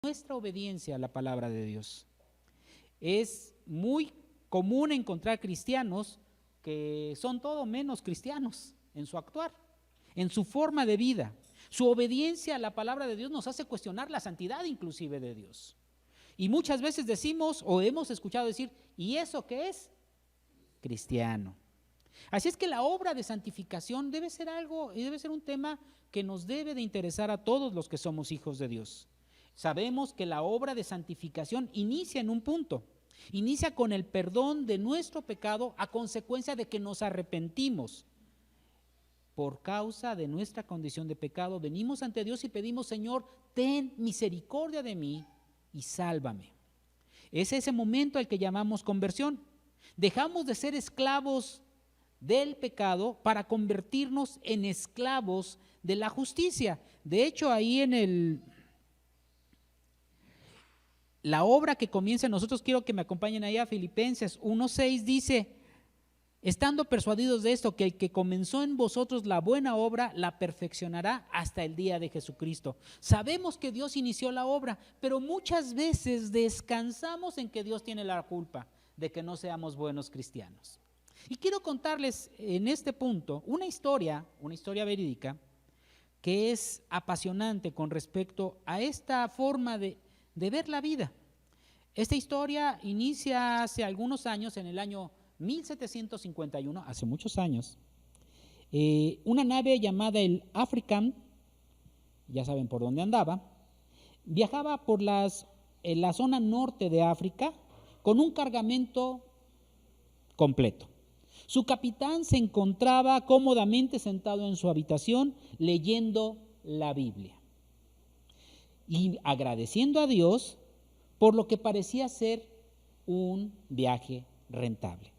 nuestra obediencia a la palabra de Dios. Es muy común encontrar cristianos que son todo menos cristianos en su actuar, en su forma de vida. Su obediencia a la palabra de Dios nos hace cuestionar la santidad inclusive de Dios. Y muchas veces decimos o hemos escuchado decir, ¿y eso qué es? Cristiano. Así es que la obra de santificación debe ser algo, debe ser un tema que nos debe de interesar a todos los que somos hijos de Dios. Sabemos que la obra de santificación inicia en un punto, inicia con el perdón de nuestro pecado a consecuencia de que nos arrepentimos. Por causa de nuestra condición de pecado, venimos ante Dios y pedimos, Señor, ten misericordia de mí y sálvame. Es ese momento al que llamamos conversión. Dejamos de ser esclavos del pecado para convertirnos en esclavos de la justicia. De hecho, ahí en la obra que comienza en nosotros, quiero que me acompañen ahí a Filipenses 1:6, dice, estando persuadidos de esto, que el que comenzó en vosotros la buena obra, la perfeccionará hasta el día de Jesucristo. Sabemos que Dios inició la obra, pero muchas veces descansamos en que Dios tiene la culpa de que no seamos buenos cristianos. Y quiero contarles en este punto una historia verídica que es apasionante con respecto a esta forma de ver la vida. Esta historia inicia hace algunos años, en el año 1751, hace muchos años. Una nave llamada el African, ya saben por dónde andaba, viajaba por en la zona norte de África con un cargamento completo. Su capitán se encontraba cómodamente sentado en su habitación leyendo la Biblia y agradeciendo a Dios por lo que parecía ser un viaje rentable.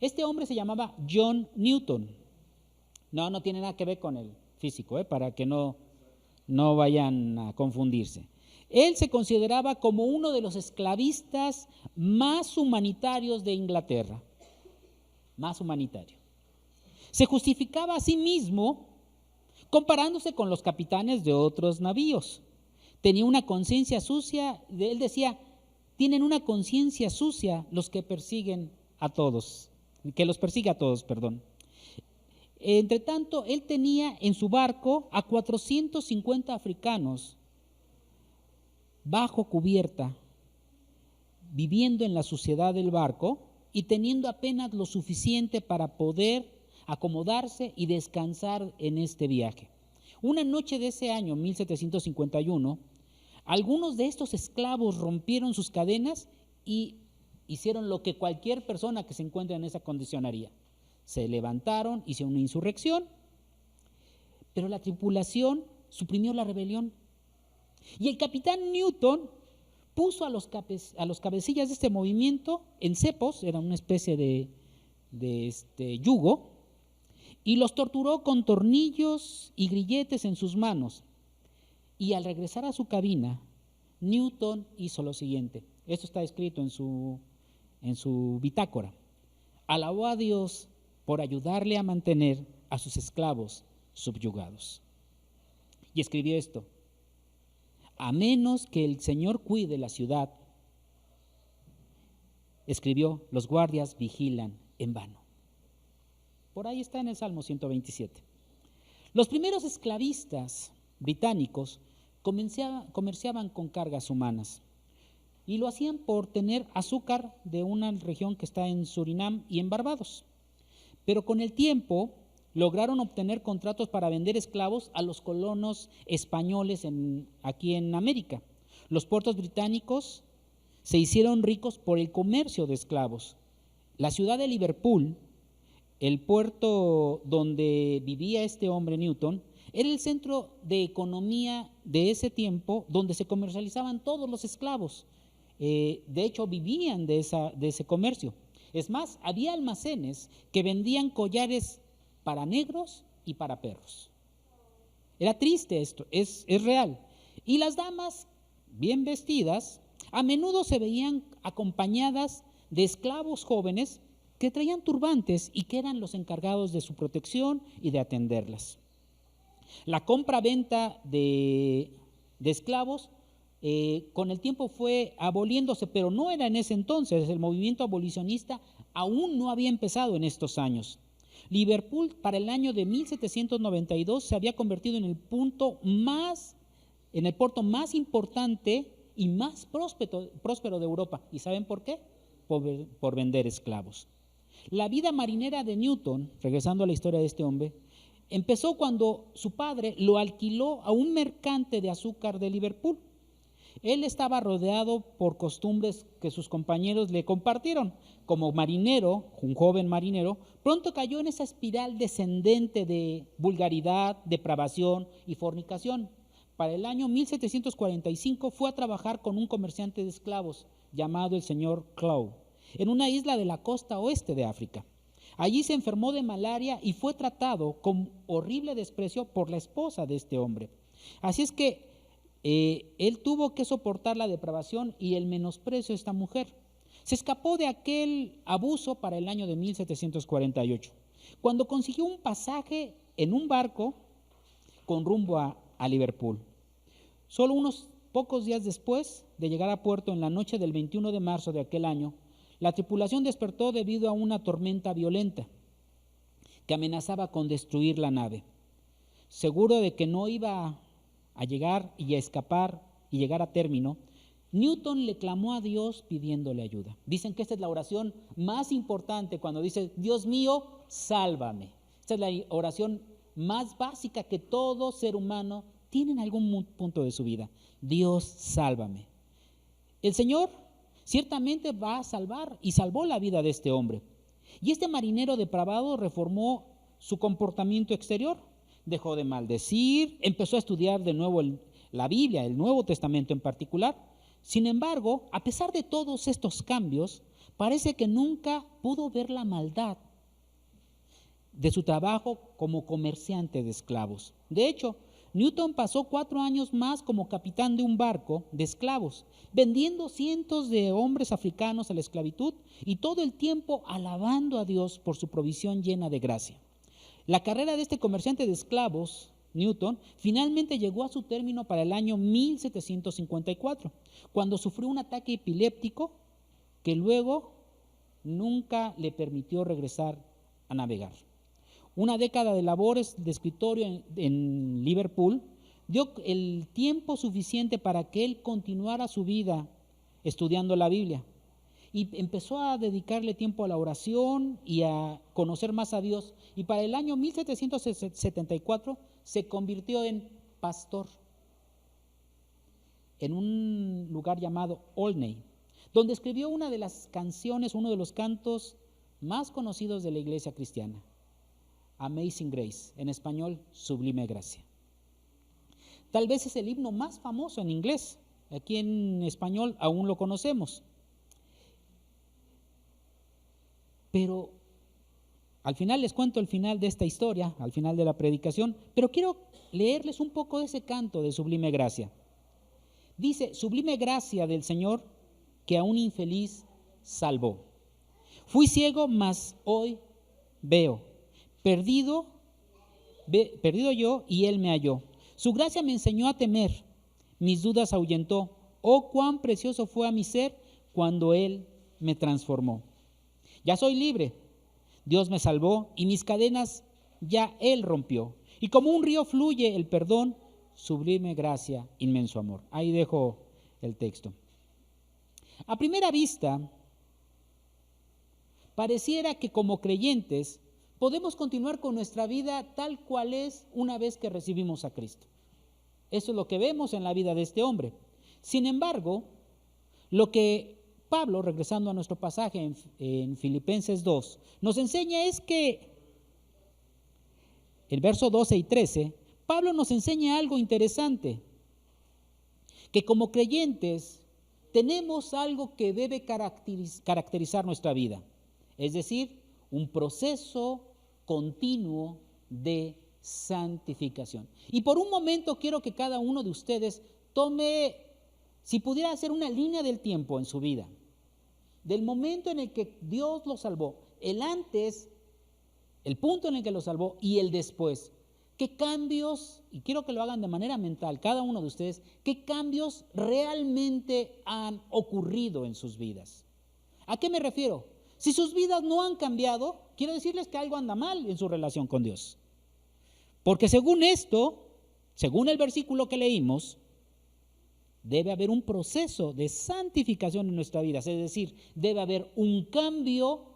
Este hombre se llamaba John Newton. No tiene nada que ver con el físico, para que no vayan a confundirse. Él se consideraba como uno de los esclavistas más humanitarios de Inglaterra. Más humanitario. Se justificaba a sí mismo comparándose con los capitanes de otros navíos. Tenía una conciencia sucia, él decía, tienen una conciencia sucia los que persiguen a todos, que los persigue a todos, perdón. Entre tanto, él tenía en su barco a 450 africanos bajo cubierta, viviendo en la suciedad del barco y teniendo apenas lo suficiente para poder acomodarse y descansar en este viaje. Una noche de ese año, 1751, algunos de estos esclavos rompieron sus cadenas y hicieron lo que cualquier persona que se encuentre en esa condición haría. Se levantaron, hicieron una insurrección, pero la tripulación suprimió la rebelión. Y el capitán Newton puso a los cabecillas de este movimiento en cepos, era una especie de yugo, y los torturó con tornillos y grilletes en sus manos. Y al regresar a su cabina, Newton hizo lo siguiente. Esto está escrito en su bitácora. Alabó a Dios por ayudarle a mantener a sus esclavos subyugados. Y escribió esto: a menos que el Señor cuide la ciudad, escribió, los guardias vigilan en vano. Por ahí está en el Salmo 127. Los primeros esclavistas británicos comerciaban con cargas humanas y lo hacían por tener azúcar de una región que está en Surinam y en Barbados. Pero con el tiempo lograron obtener contratos para vender esclavos a los colonos españoles aquí en América. Los puertos británicos se hicieron ricos por el comercio de esclavos. La ciudad de Liverpool, el puerto donde vivía este hombre Newton, era el centro de economía de ese tiempo donde se comercializaban todos los esclavos. De hecho, vivían de ese comercio. Es más, había almacenes que vendían collares para negros y para perros. Era triste esto, es real. Y las damas, bien vestidas, a menudo se veían acompañadas de esclavos jóvenes que traían turbantes y que eran los encargados de su protección y de atenderlas. La compra-venta de esclavos con el tiempo fue aboliéndose, pero no era en ese entonces. El movimiento abolicionista aún no había empezado en estos años. Liverpool para el año de 1792 se había convertido en el puerto más importante y más próspero de Europa. ¿Y saben por qué? Por vender esclavos. La vida marinera de Newton, regresando a la historia de este hombre, empezó cuando su padre lo alquiló a un mercante de azúcar de Liverpool. Él estaba rodeado por costumbres que sus compañeros le compartieron. Como marinero, un joven marinero, pronto cayó en esa espiral descendente de vulgaridad, depravación y fornicación. Para el año 1745 fue a trabajar con un comerciante de esclavos llamado el señor Clough, en una isla de la costa oeste de África. Allí se enfermó de malaria y fue tratado con horrible desprecio por la esposa de este hombre. Así es que él tuvo que soportar la depravación y el menosprecio de esta mujer. Se escapó de aquel abuso para el año de 1748, cuando consiguió un pasaje en un barco con rumbo a Liverpool. Solo unos pocos días después de llegar a puerto, en la noche del 21 de marzo de aquel año, la tripulación despertó debido a una tormenta violenta que amenazaba con destruir la nave. Seguro de que no iba a llegar y a escapar y llegar a término, Newton le clamó a Dios pidiéndole ayuda. Dicen que esta es la oración más importante cuando dice, Dios mío, sálvame. Esta es la oración más básica que todo ser humano tiene en algún punto de su vida. Dios, sálvame. El Señor ciertamente va a salvar y salvó la vida de este hombre. Y este marinero depravado reformó su comportamiento exterior. Dejó de maldecir, empezó a estudiar de nuevo la Biblia, el Nuevo Testamento en particular. Sin embargo, a pesar de todos estos cambios, parece que nunca pudo ver la maldad de su trabajo como comerciante de esclavos. De hecho, Newton pasó 4 años más como capitán de un barco de esclavos, vendiendo cientos de hombres africanos a la esclavitud y todo el tiempo alabando a Dios por su provisión llena de gracia. La carrera de este comerciante de esclavos, Newton, finalmente llegó a su término para el año 1754, cuando sufrió un ataque epiléptico que luego nunca le permitió regresar a navegar. Una década de labores de escritorio en Liverpool dio el tiempo suficiente para que él continuara su vida estudiando la Biblia y empezó a dedicarle tiempo a la oración y a conocer más a Dios. Y para el año 1774 se convirtió en pastor en un lugar llamado Olney, donde escribió una de las canciones, uno de los cantos más conocidos de la iglesia cristiana, Amazing Grace, en español, Sublime Gracia. Tal vez es el himno más famoso en inglés, aquí en español aún lo conocemos. Pero al final les cuento el final de esta historia, al final de la predicación, pero quiero leerles un poco de ese canto de Sublime Gracia. Dice, sublime gracia del Señor que a un infeliz salvó. Fui ciego, mas hoy veo. Perdido yo y Él me halló. Su gracia me enseñó a temer, mis dudas ahuyentó. Oh, cuán precioso fue a mi ser cuando Él me transformó. Ya soy libre, Dios me salvó y mis cadenas ya Él rompió. Y como un río fluye el perdón, sublime gracia, inmenso amor. Ahí dejo el texto. A primera vista, pareciera que como creyentes podemos continuar con nuestra vida tal cual es una vez que recibimos a Cristo. Eso es lo que vemos en la vida de este hombre. Sin embargo, lo que Pablo, regresando a nuestro pasaje en Filipenses 2, nos enseña es que el verso 12 y 13, Pablo nos enseña algo interesante, que como creyentes tenemos algo que debe caracterizar nuestra vida, es decir, un proceso continuo de santificación. Y por un momento quiero que cada uno de ustedes tome, si pudiera hacer una línea del tiempo en su vida, del momento en el que Dios lo salvó, el antes, el punto en el que lo salvó y el después. ¿Qué cambios, y quiero que lo hagan de manera mental, cada uno de ustedes, qué cambios realmente han ocurrido en sus vidas? ¿A qué me refiero? Si sus vidas no han cambiado, quiero decirles que algo anda mal en su relación con Dios. Porque según esto, según el versículo que leímos, debe haber un proceso de santificación en nuestra vida, es decir, debe haber un cambio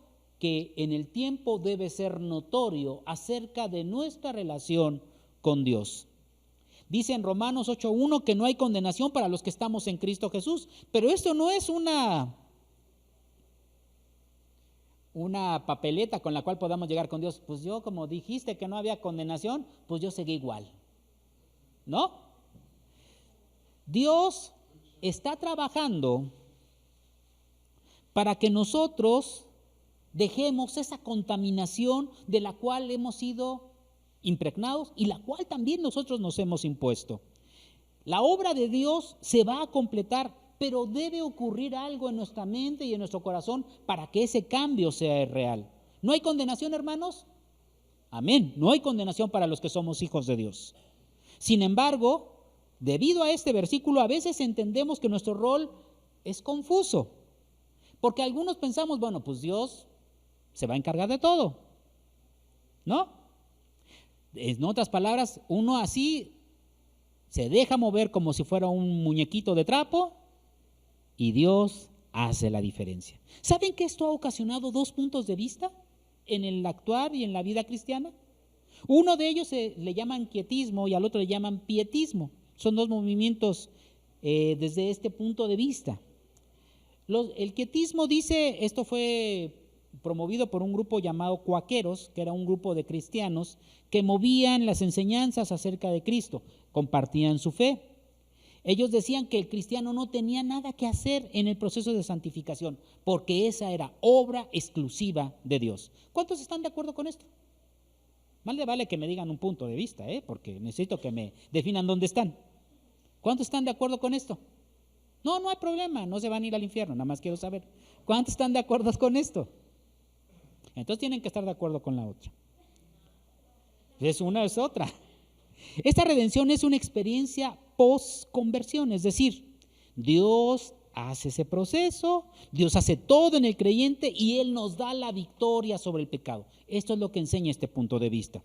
que en el tiempo debe ser notorio acerca de nuestra relación con Dios. Dice en Romanos 8:1 que no hay condenación para los que estamos en Cristo Jesús, pero esto no es una papeleta con la cual podamos llegar con Dios. Pues yo, como dijiste que no había condenación, pues yo seguí igual. ¿No? Dios está trabajando para que nosotros dejemos esa contaminación de la cual hemos sido impregnados y la cual también nosotros nos hemos impuesto. La obra de Dios se va a completar, pero debe ocurrir algo en nuestra mente y en nuestro corazón para que ese cambio sea real. ¿No hay condenación, hermanos? Amén. No hay condenación para los que somos hijos de Dios. Sin embargo, debido a este versículo, a veces entendemos que nuestro rol es confuso, porque algunos pensamos, bueno, pues Dios se va a encargar de todo, ¿no? En otras palabras, uno así se deja mover como si fuera un muñequito de trapo y Dios hace la diferencia. ¿Saben que esto ha ocasionado dos puntos de vista en el actuar y en la vida cristiana? Uno de ellos le llaman quietismo y al otro le llaman pietismo. Son dos movimientos desde este punto de vista. El quietismo dice, esto fue promovido por un grupo llamado cuáqueros, que era un grupo de cristianos que movían las enseñanzas acerca de Cristo, compartían su fe. Ellos decían que el cristiano no tenía nada que hacer en el proceso de santificación, porque esa era obra exclusiva de Dios. ¿Cuántos están de acuerdo con esto? Más le vale que me digan un punto de vista, porque necesito que me definan dónde están. ¿Cuántos están de acuerdo con esto? No, no hay problema, no se van a ir al infierno, nada más quiero saber. ¿Cuántos están de acuerdo con esto? Entonces tienen que estar de acuerdo con la otra. Es una, es otra. Esta redención es una experiencia post-conversión, es decir, Dios hace ese proceso, Dios hace todo en el creyente y Él nos da la victoria sobre el pecado. Esto es lo que enseña este punto de vista.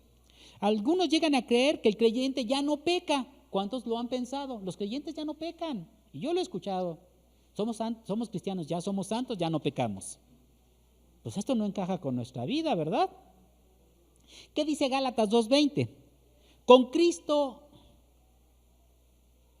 Algunos llegan a creer que el creyente ya no peca. ¿Cuántos lo han pensado? Los creyentes ya no pecan. Y yo lo he escuchado. Somos cristianos, ya somos santos, ya no pecamos. Pues esto no encaja con nuestra vida, ¿verdad? ¿Qué dice Gálatas 2:20? Con Cristo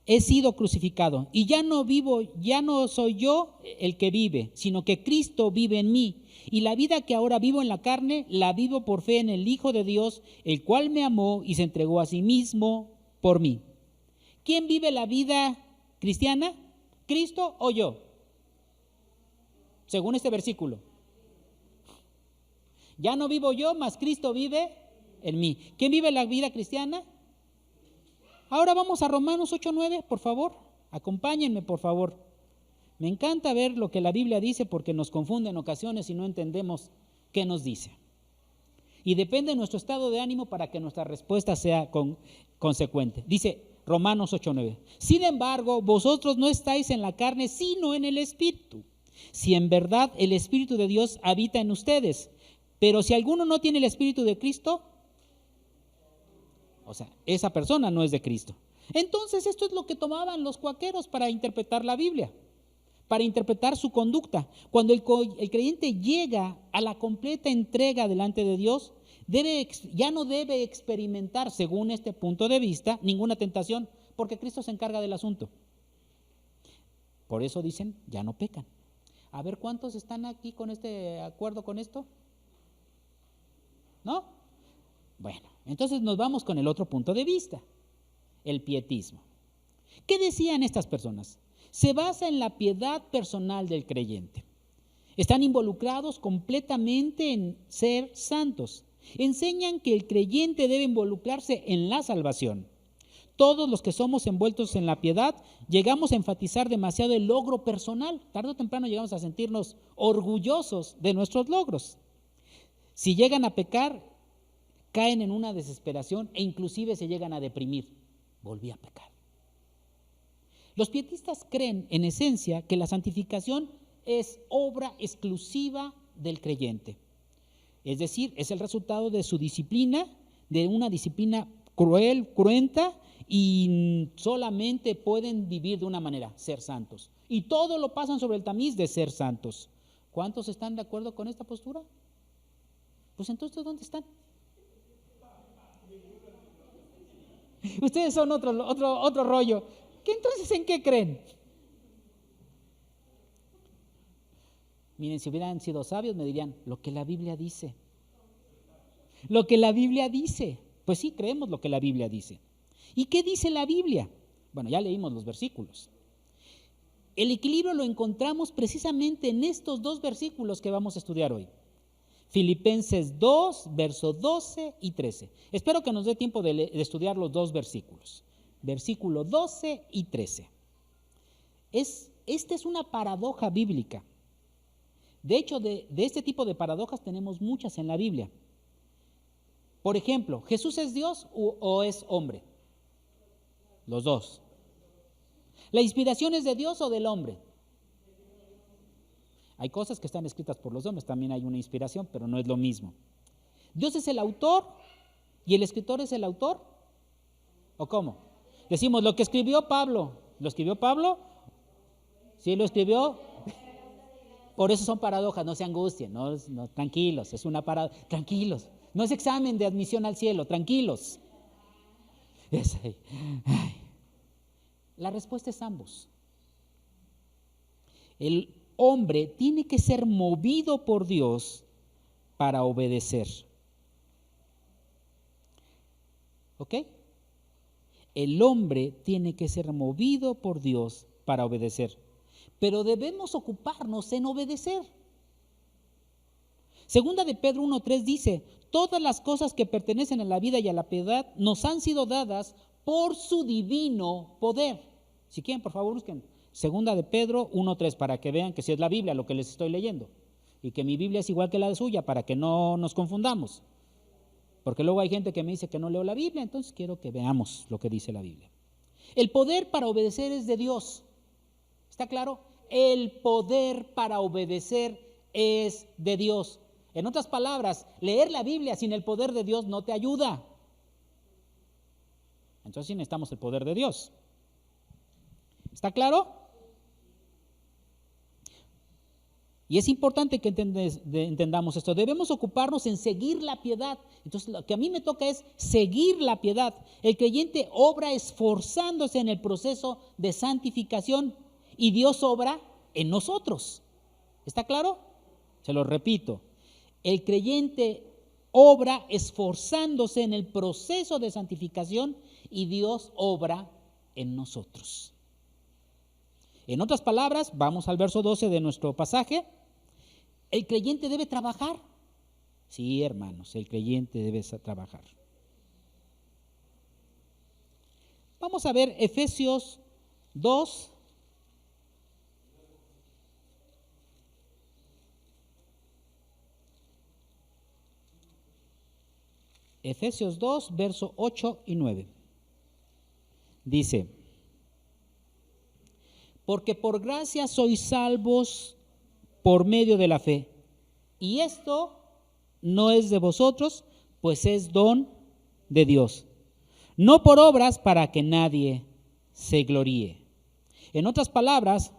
he sido crucificado y ya no vivo, ya no soy yo el que vive, sino que Cristo vive en mí. Y la vida que ahora vivo en la carne, la vivo por fe en el Hijo de Dios, el cual me amó y se entregó a sí mismo por mí. ¿Quién vive la vida cristiana? ¿Cristo o yo? Según este versículo. Ya no vivo yo, mas Cristo vive en mí. ¿Quién vive la vida cristiana? Ahora vamos a Romanos 8:9, por favor. Acompáñenme, por favor. Me encanta ver lo que la Biblia dice porque nos confunde en ocasiones y no entendemos qué nos dice. Y depende de nuestro estado de ánimo para que nuestra respuesta sea consecuente. Dice Romanos 8:9. Sin embargo, vosotros no estáis en la carne, sino en el Espíritu. Si en verdad el Espíritu de Dios habita en ustedes. Pero si alguno no tiene el Espíritu de Cristo, o sea, esa persona no es de Cristo. Entonces esto es lo que tomaban los cuáqueros para interpretar la Biblia, para interpretar su conducta. Cuando el creyente llega a la completa entrega delante de Dios, ya no debe experimentar, según este punto de vista, ninguna tentación, porque Cristo se encarga del asunto. Por eso dicen, ya no pecan. A ver, ¿cuántos están aquí con este acuerdo con esto? ¿No? Bueno, entonces nos vamos con el otro punto de vista, el pietismo. ¿Qué decían estas personas? Se basa en la piedad personal del creyente. Están involucrados completamente en ser santos. Enseñan que el creyente debe involucrarse en la salvación. Todos los que somos envueltos en la piedad llegamos a enfatizar demasiado el logro personal. Tarde o temprano llegamos a sentirnos orgullosos de nuestros logros. Si llegan a pecar, caen en una desesperación e inclusive se llegan a deprimir. Volví a pecar. Los pietistas creen en esencia que la santificación es obra exclusiva del creyente. Es decir, es el resultado de su disciplina, de una disciplina cruel, cruenta, y solamente pueden vivir de una manera, ser santos. Y todo lo pasan sobre el tamiz de ser santos. ¿Cuántos están de acuerdo con esta postura? Pues entonces, ¿dónde están? Ustedes son otro rollo. ¿Qué entonces en qué creen? Miren, si hubieran sido sabios me dirían, lo que la Biblia dice. Lo que la Biblia dice. Pues sí, creemos lo que la Biblia dice. ¿Y qué dice la Biblia? Bueno, ya leímos los versículos. El equilibrio lo encontramos precisamente en estos dos versículos que vamos a estudiar hoy. Filipenses 2, versos 12 y 13. Espero que nos dé tiempo de estudiar los dos versículos. Versículo 12 y 13. Esta es una paradoja bíblica. De hecho, de este tipo de paradojas tenemos muchas en la Biblia. Por ejemplo, ¿Jesús es Dios o es hombre? Los dos. ¿La inspiración es de Dios o del hombre? Hay cosas que están escritas por los hombres, también hay una inspiración, pero no es lo mismo. ¿Dios es el autor y el escritor es el autor? ¿O cómo? Decimos, lo que escribió Pablo, ¿lo escribió Pablo? ¿Sí lo escribió? Por eso son paradojas, no se angustien, no, tranquilos, es una paradoja, tranquilos. No es examen de admisión al cielo, tranquilos. La respuesta es ambos. El hombre tiene que ser movido por Dios para obedecer. ¿Ok? El hombre tiene que ser movido por Dios para obedecer. Pero debemos ocuparnos en obedecer. Segunda de Pedro 1:3 dice, todas las cosas que pertenecen a la vida y a la piedad nos han sido dadas por su divino poder. Si quieren, por favor, busquen Segunda de Pedro 1:3 para que vean que si es la Biblia lo que les estoy leyendo y que mi Biblia es igual que la suya para que no nos confundamos. Porque luego hay gente que me dice que no leo la Biblia, entonces quiero que veamos lo que dice la Biblia. El poder para obedecer es de Dios. ¿Está claro? El poder para obedecer es de Dios. En otras palabras, leer la Biblia sin el poder de Dios no te ayuda. Entonces sí necesitamos el poder de Dios. ¿Está claro? Y es importante que entendamos esto. Debemos ocuparnos en seguir la piedad. Entonces lo que a mí me toca es seguir la piedad. El creyente obra esforzándose en el proceso de santificación y Dios obra en nosotros. ¿Está claro? Se lo repito. El creyente obra esforzándose en el proceso de santificación y Dios obra en nosotros. En otras palabras, vamos al verso 12 de nuestro pasaje. ¿El creyente debe trabajar? Sí, hermanos, el creyente debe trabajar. Vamos a ver Efesios 2. Efesios 2, verso 8 y 9. Dice, porque por gracia sois salvos por medio de la fe. Y esto no es de vosotros, pues es don de Dios. No por obras para que nadie se gloríe. En otras palabras,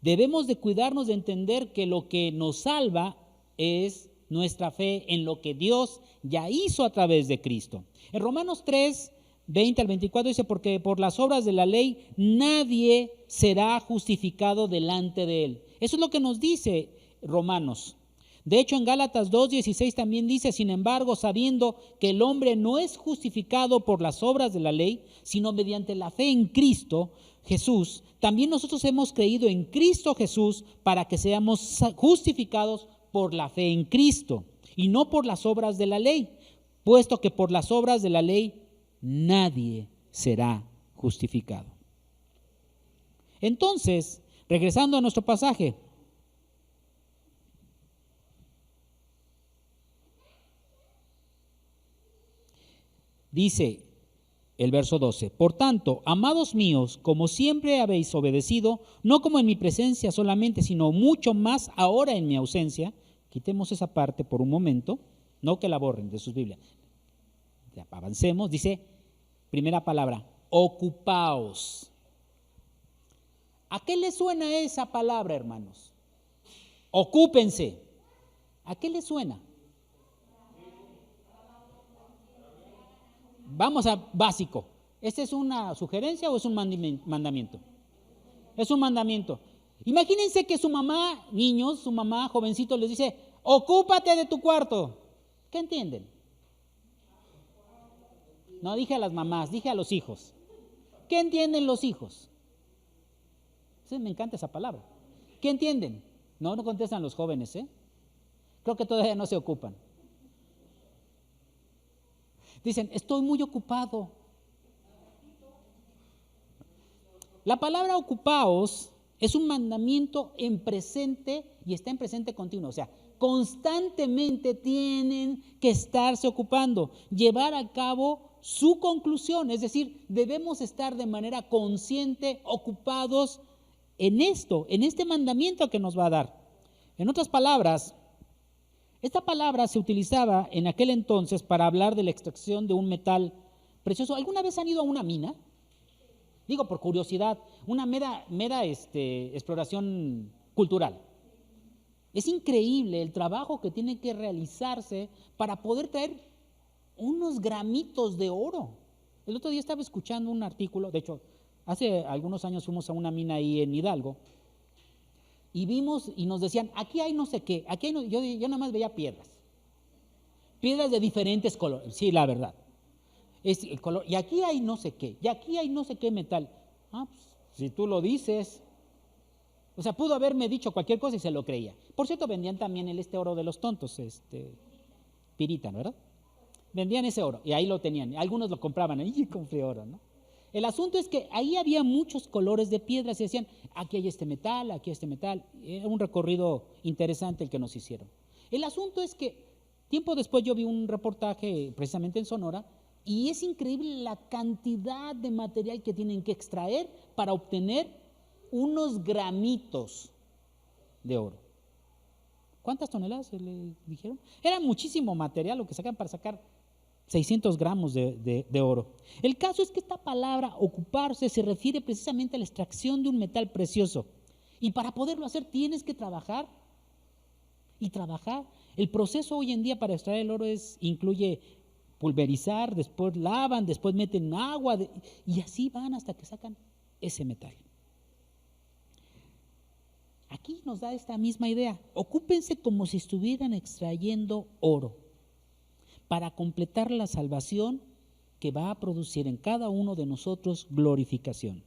debemos de cuidarnos de entender que lo que nos salva es nuestra fe en lo que Dios ya hizo a través de Cristo. En Romanos 3, 20 al 24 dice, porque por las obras de la ley nadie será justificado delante de él. Eso es lo que nos dice Romanos. De hecho, en Gálatas 2:16 también dice, sin embargo, sabiendo que el hombre no es justificado por las obras de la ley, sino mediante la fe en Cristo Jesús, también nosotros hemos creído en Cristo Jesús para que seamos justificados por la fe en Cristo y no por las obras de la ley, puesto que por las obras de la ley nadie será justificado. Entonces, regresando a nuestro pasaje, Dice el verso 12: por tanto, amados míos, como siempre habéis obedecido, no como en mi presencia solamente, sino mucho más ahora en mi ausencia. Quitemos esa parte por un momento, no que la borren de sus Biblias. Avancemos, dice, primera palabra, ocupaos. ¿A qué le suena esa palabra, hermanos? Ocúpense. ¿A qué le suena? Vamos a básico. ¿Esta es una sugerencia o es un mandamiento? Es un mandamiento. Imagínense que su mamá, niños, su mamá, jovencito, les dice, ocúpate de tu cuarto. ¿Qué entienden? No dije a las mamás, dije a los hijos. ¿Qué entienden los hijos? Sí, me encanta esa palabra. ¿Qué entienden? No contestan los jóvenes, ¿eh? Creo que todavía no se ocupan. Dicen, estoy muy ocupado. La palabra ocupaos es un mandamiento en presente y está en presente continuo. O sea, constantemente tienen que estarse ocupando, llevar a cabo su conclusión. Es decir, debemos estar de manera consciente ocupados en esto, en este mandamiento que nos va a dar. En otras palabras, esta palabra se utilizaba en aquel entonces para hablar de la extracción de un metal precioso. ¿Alguna vez han ido a una mina? Digo por curiosidad, una mera exploración cultural. Es increíble el trabajo que tiene que realizarse para poder traer unos gramitos de oro. El otro día estaba escuchando un artículo, de hecho, hace algunos años fuimos a una mina ahí en Hidalgo y vimos y nos decían, aquí hay no sé qué, aquí hay no, yo nada más veía piedras de diferentes colores, sí, la verdad. Es el color, y aquí hay no sé qué, y aquí hay no sé qué metal. Pues, si tú lo dices, o sea, pudo haberme dicho cualquier cosa y se lo creía. Por cierto, vendían también oro de los tontos, pirita, ¿verdad? Vendían ese oro y ahí lo tenían. Algunos lo compraban, y compré oro, ¿no? El asunto es que ahí había muchos colores de piedras y decían, aquí hay este metal, aquí hay este metal. Era un recorrido interesante el que nos hicieron. El asunto es que tiempo después yo vi un reportaje precisamente en Sonora y es increíble la cantidad de material que tienen que extraer para obtener unos gramitos de oro. ¿Cuántas toneladas se le dijeron? Era muchísimo material lo que sacan para sacar 600 gramos de oro. El caso es que esta palabra ocuparse se refiere precisamente a la extracción de un metal precioso. Y para poderlo hacer tienes que trabajar y trabajar. El proceso hoy en día para extraer el oro incluye pulverizar, después lavan, después meten agua y así van hasta que sacan ese metal. Aquí nos da esta misma idea. Ocúpense como si estuvieran extrayendo oro para completar la salvación que va a producir en cada uno de nosotros glorificación.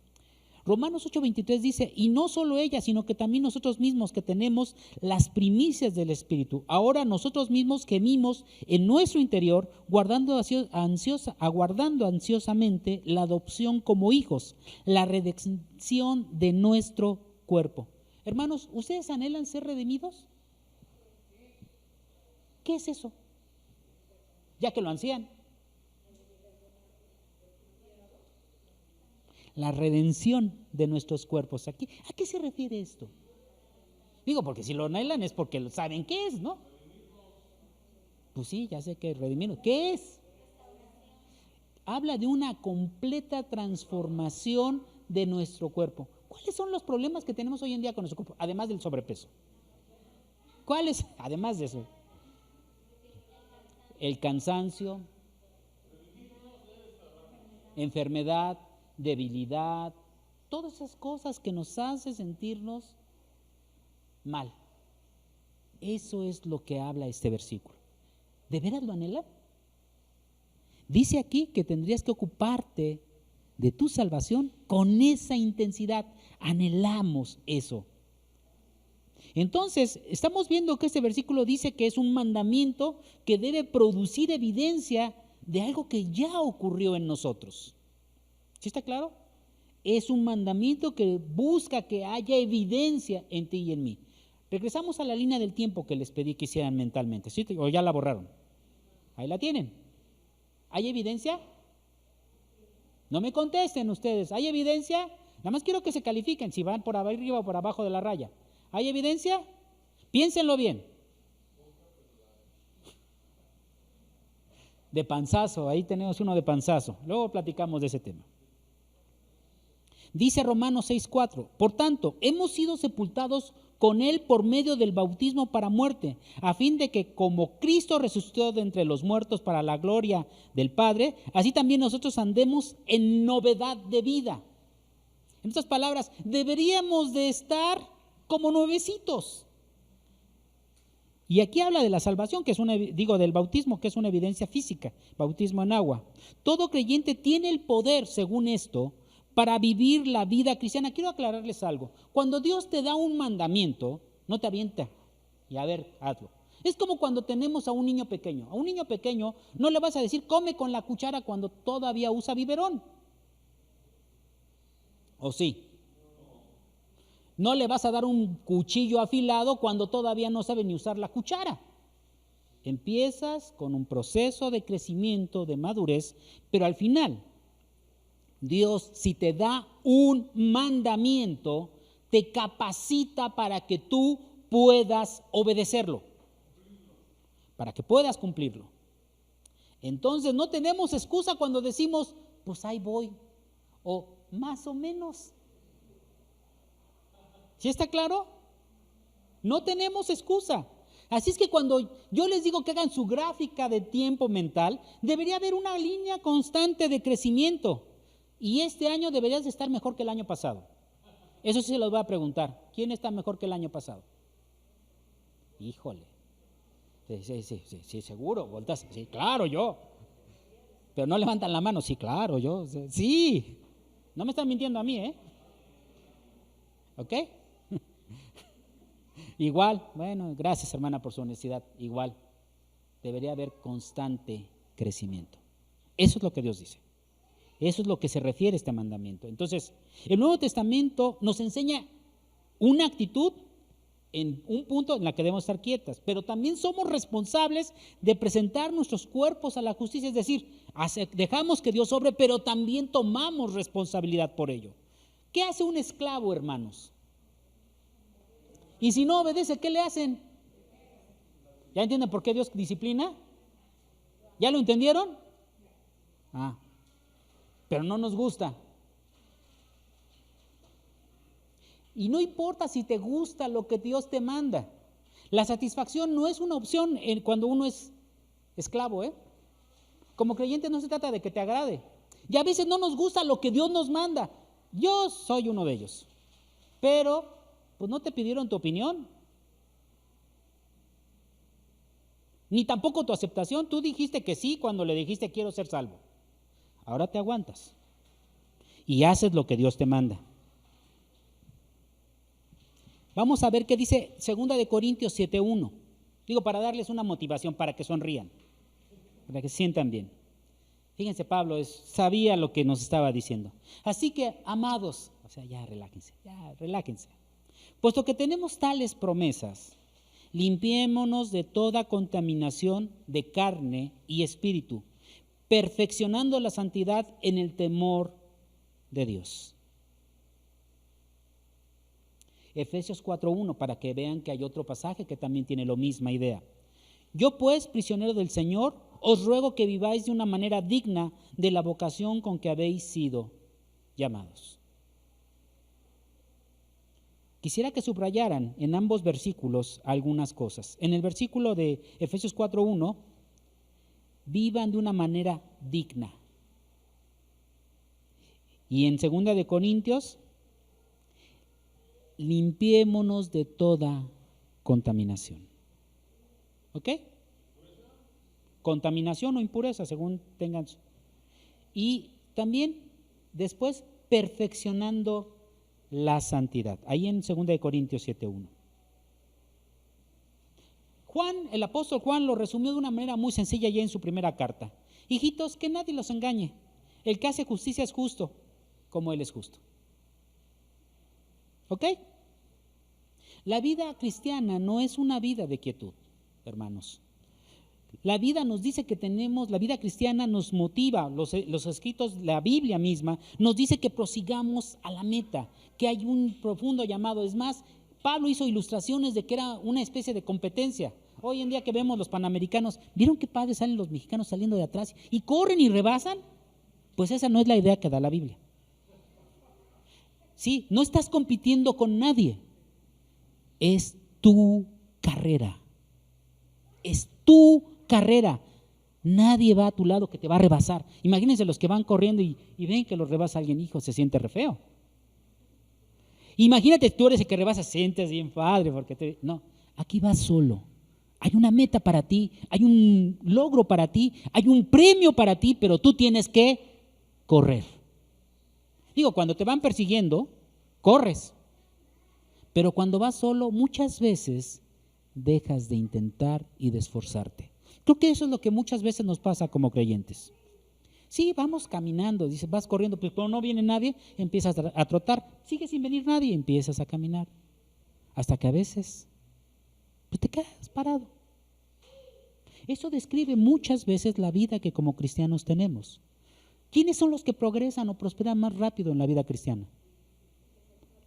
Romanos 8:23 dice, y no solo ella, sino que también nosotros mismos que tenemos las primicias del Espíritu. Ahora nosotros mismos gemimos en nuestro interior, aguardando ansiosamente la adopción como hijos, la redención de nuestro cuerpo. Hermanos, ¿ustedes anhelan ser redimidos? ¿Qué es eso? Ya que lo ansían. La redención de nuestros cuerpos. ¿A qué se refiere esto? Digo, porque si lo anhelan es porque saben qué es, ¿no? Pues sí, ya sé que redimirnos. ¿Qué es? Habla de una completa transformación de nuestro cuerpo. ¿Cuáles son los problemas que tenemos hoy en día con nuestro cuerpo? Además del sobrepeso. ¿Cuáles? Además de eso. El cansancio, enfermedad, debilidad, todas esas cosas que nos hacen sentirnos mal. Eso es lo que habla este versículo. ¿De veras lo anhelan? Dice aquí que tendrías que ocuparte de tu salvación con esa intensidad. Anhelamos eso. Entonces, estamos viendo que este versículo dice que es un mandamiento que debe producir evidencia de algo que ya ocurrió en nosotros. ¿Sí está claro? Es un mandamiento que busca que haya evidencia en ti y en mí. Regresamos a la línea del tiempo que les pedí que hicieran mentalmente, ¿sí? ¿O ya la borraron? Ahí la tienen. ¿Hay evidencia? No me contesten ustedes. ¿Hay evidencia? Nada más quiero que se califiquen si van por arriba o por abajo de la raya. ¿Hay evidencia? Piénsenlo bien. De panzazo, ahí tenemos uno de panzazo. Luego platicamos de ese tema. Dice Romanos 6:4, por tanto, hemos sido sepultados con Él por medio del bautismo para muerte, a fin de que como Cristo resucitó de entre los muertos para la gloria del Padre, así también nosotros andemos en novedad de vida. En otras palabras, deberíamos de estar como nuevecitos. Y aquí habla de la salvación, que es del bautismo, que es una evidencia física, bautismo en agua. Todo creyente tiene el poder, según esto, para vivir la vida cristiana. Quiero aclararles algo. Cuando Dios te da un mandamiento, no te avienta y a ver, hazlo. Es como cuando tenemos a un niño pequeño. A un niño pequeño no le vas a decir, come con la cuchara cuando todavía usa biberón. ¿O sí? No le vas a dar un cuchillo afilado cuando todavía no sabe ni usar la cuchara. Empiezas con un proceso de crecimiento, de madurez, pero al final, Dios, si te da un mandamiento, te capacita para que tú puedas obedecerlo, para que puedas cumplirlo. Entonces no tenemos excusa cuando decimos, pues ahí voy, o más o menos. ¿Sí está claro? No tenemos excusa. Así es que cuando yo les digo que hagan su gráfica de tiempo mental, debería haber una línea constante de crecimiento. Y este año deberías de estar mejor que el año pasado. Eso sí se los voy a preguntar. ¿Quién está mejor que el año pasado? Híjole. Sí, seguro. Voltas. Sí, claro, yo. Pero no levantan la mano. Sí, claro, yo. Sí. No me están mintiendo a mí, ¿eh? ¿Ok? Igual, bueno, gracias hermana por su honestidad. Igual, debería haber constante crecimiento. Eso es lo que Dios dice. Eso es lo que se refiere a este mandamiento. Entonces, el Nuevo Testamento nos enseña una actitud en un punto en la que debemos estar quietas, pero también somos responsables de presentar nuestros cuerpos a la justicia, es decir, dejamos que Dios obre, pero también tomamos responsabilidad por ello. ¿Qué hace un esclavo, hermanos? Y si no obedece, ¿qué le hacen? ¿Ya entienden por qué Dios disciplina? ¿Ya lo entendieron? Pero no nos gusta. Y no importa si te gusta lo que Dios te manda. La satisfacción no es una opción cuando uno es esclavo, ¿eh? Como creyente no se trata de que te agrade. Y a veces no nos gusta lo que Dios nos manda. Yo soy uno de ellos. Pero, pues no te pidieron tu opinión. Ni tampoco tu aceptación. Tú dijiste que sí cuando le dijiste quiero ser salvo. Ahora te aguantas. Y haces lo que Dios te manda. Vamos a ver qué dice 2 de Corintios 7:1. Digo, para darles una motivación, para que sonrían, para que se sientan bien. Fíjense, Pablo sabía lo que nos estaba diciendo. Así que, amados, ya relájense. Puesto que tenemos tales promesas, limpiémonos de toda contaminación de carne y espíritu, perfeccionando la santidad en el temor de Dios. Efesios 4:1, para que vean que hay otro pasaje que también tiene la misma idea. Yo pues, prisionero del Señor, os ruego que viváis de una manera digna de la vocación con que habéis sido llamados. Quisiera que subrayaran en ambos versículos algunas cosas. En el versículo de Efesios 4:1, vivan de una manera digna. Y en 2 de Corintios, limpiémonos de toda contaminación. ¿Ok? Contaminación o impureza, según tengan. Y también después perfeccionando la santidad. Ahí en 2 de Corintios 7:1. El apóstol Juan lo resumió de una manera muy sencilla ya en su primera carta. Hijitos, que nadie los engañe. El que hace justicia es justo, como Él es justo. ¿Ok? La vida cristiana no es una vida de quietud, hermanos. La vida nos dice que tenemos, la vida cristiana nos motiva, los escritos, la Biblia misma, nos dice que prosigamos a la meta, que hay un profundo llamado. Es más, Pablo hizo ilustraciones de que era una especie de competencia. Hoy en día que vemos los panamericanos, ¿vieron qué padres salen los mexicanos saliendo de atrás y corren y rebasan? Pues esa no es la idea que da la Biblia. Sí, no estás compitiendo con nadie, es tu carrera, es tu carrera. Nadie va a tu lado que te va a rebasar. Imagínense los que van corriendo y ven que los rebasa alguien, hijo, se siente re feo. Imagínate, tú eres el que rebasa, sientes bien padre, porque no, aquí vas solo. Hay una meta para ti, hay un logro para ti, hay un premio para ti, pero tú tienes que correr. Digo, cuando te van persiguiendo, corres. Pero cuando vas solo, muchas veces dejas de intentar y de esforzarte. Creo que eso es lo que muchas veces nos pasa como creyentes. Sí, vamos caminando, dices, vas corriendo, pero cuando no viene nadie, empiezas a trotar. Sigue sin venir nadie, empiezas a caminar. Hasta que a veces pues te quedas parado. Eso describe muchas veces la vida que como cristianos tenemos. ¿Quiénes son los que progresan o prosperan más rápido en la vida cristiana?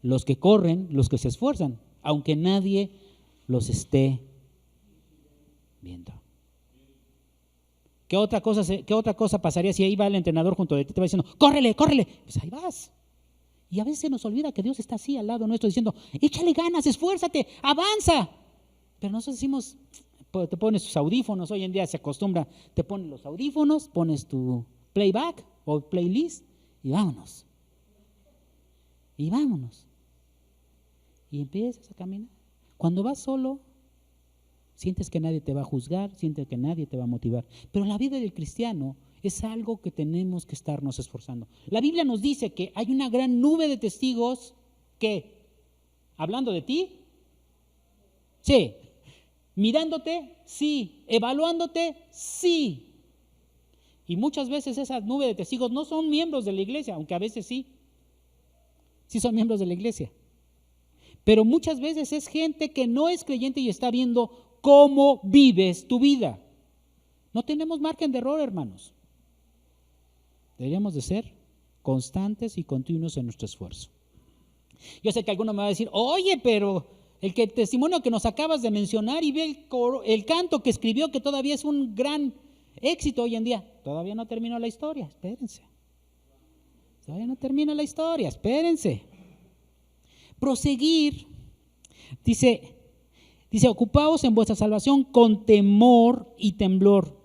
Los que corren, los que se esfuerzan, aunque nadie los esté viendo. ¿Qué otra cosa pasaría si ahí va el entrenador junto de ti, te va diciendo, córrele, córrele? Pues ahí vas. Y a veces se nos olvida que Dios está así al lado nuestro diciendo, échale ganas, esfuérzate, avanza. Pero nosotros decimos, te pones tus audífonos, hoy en día se acostumbra, te pones los audífonos, pones tu playback o playlist y vámonos. Y vámonos. Y empiezas a caminar. Cuando vas solo, sientes que nadie te va a juzgar, sientes que nadie te va a motivar. Pero la vida del cristiano es algo que tenemos que estarnos esforzando. La Biblia nos dice que hay una gran nube de testigos que, hablando de ti, sí. Mirándote, sí. Evaluándote, sí. Y muchas veces esa nube de testigos no son miembros de la iglesia, aunque a veces sí. Sí son miembros de la iglesia. Pero muchas veces es gente que no es creyente y está viendo cómo vives tu vida. No tenemos margen de error, hermanos. Deberíamos de ser constantes y continuos en nuestro esfuerzo. Yo sé que alguno me va a decir, oye, pero el testimonio que nos acabas de mencionar y ve el canto que escribió, que todavía es un gran éxito hoy en día. Todavía no terminó la historia, espérense. Todavía no termina la historia, espérense. Proseguir, dice, ocupaos en vuestra salvación con temor y temblor.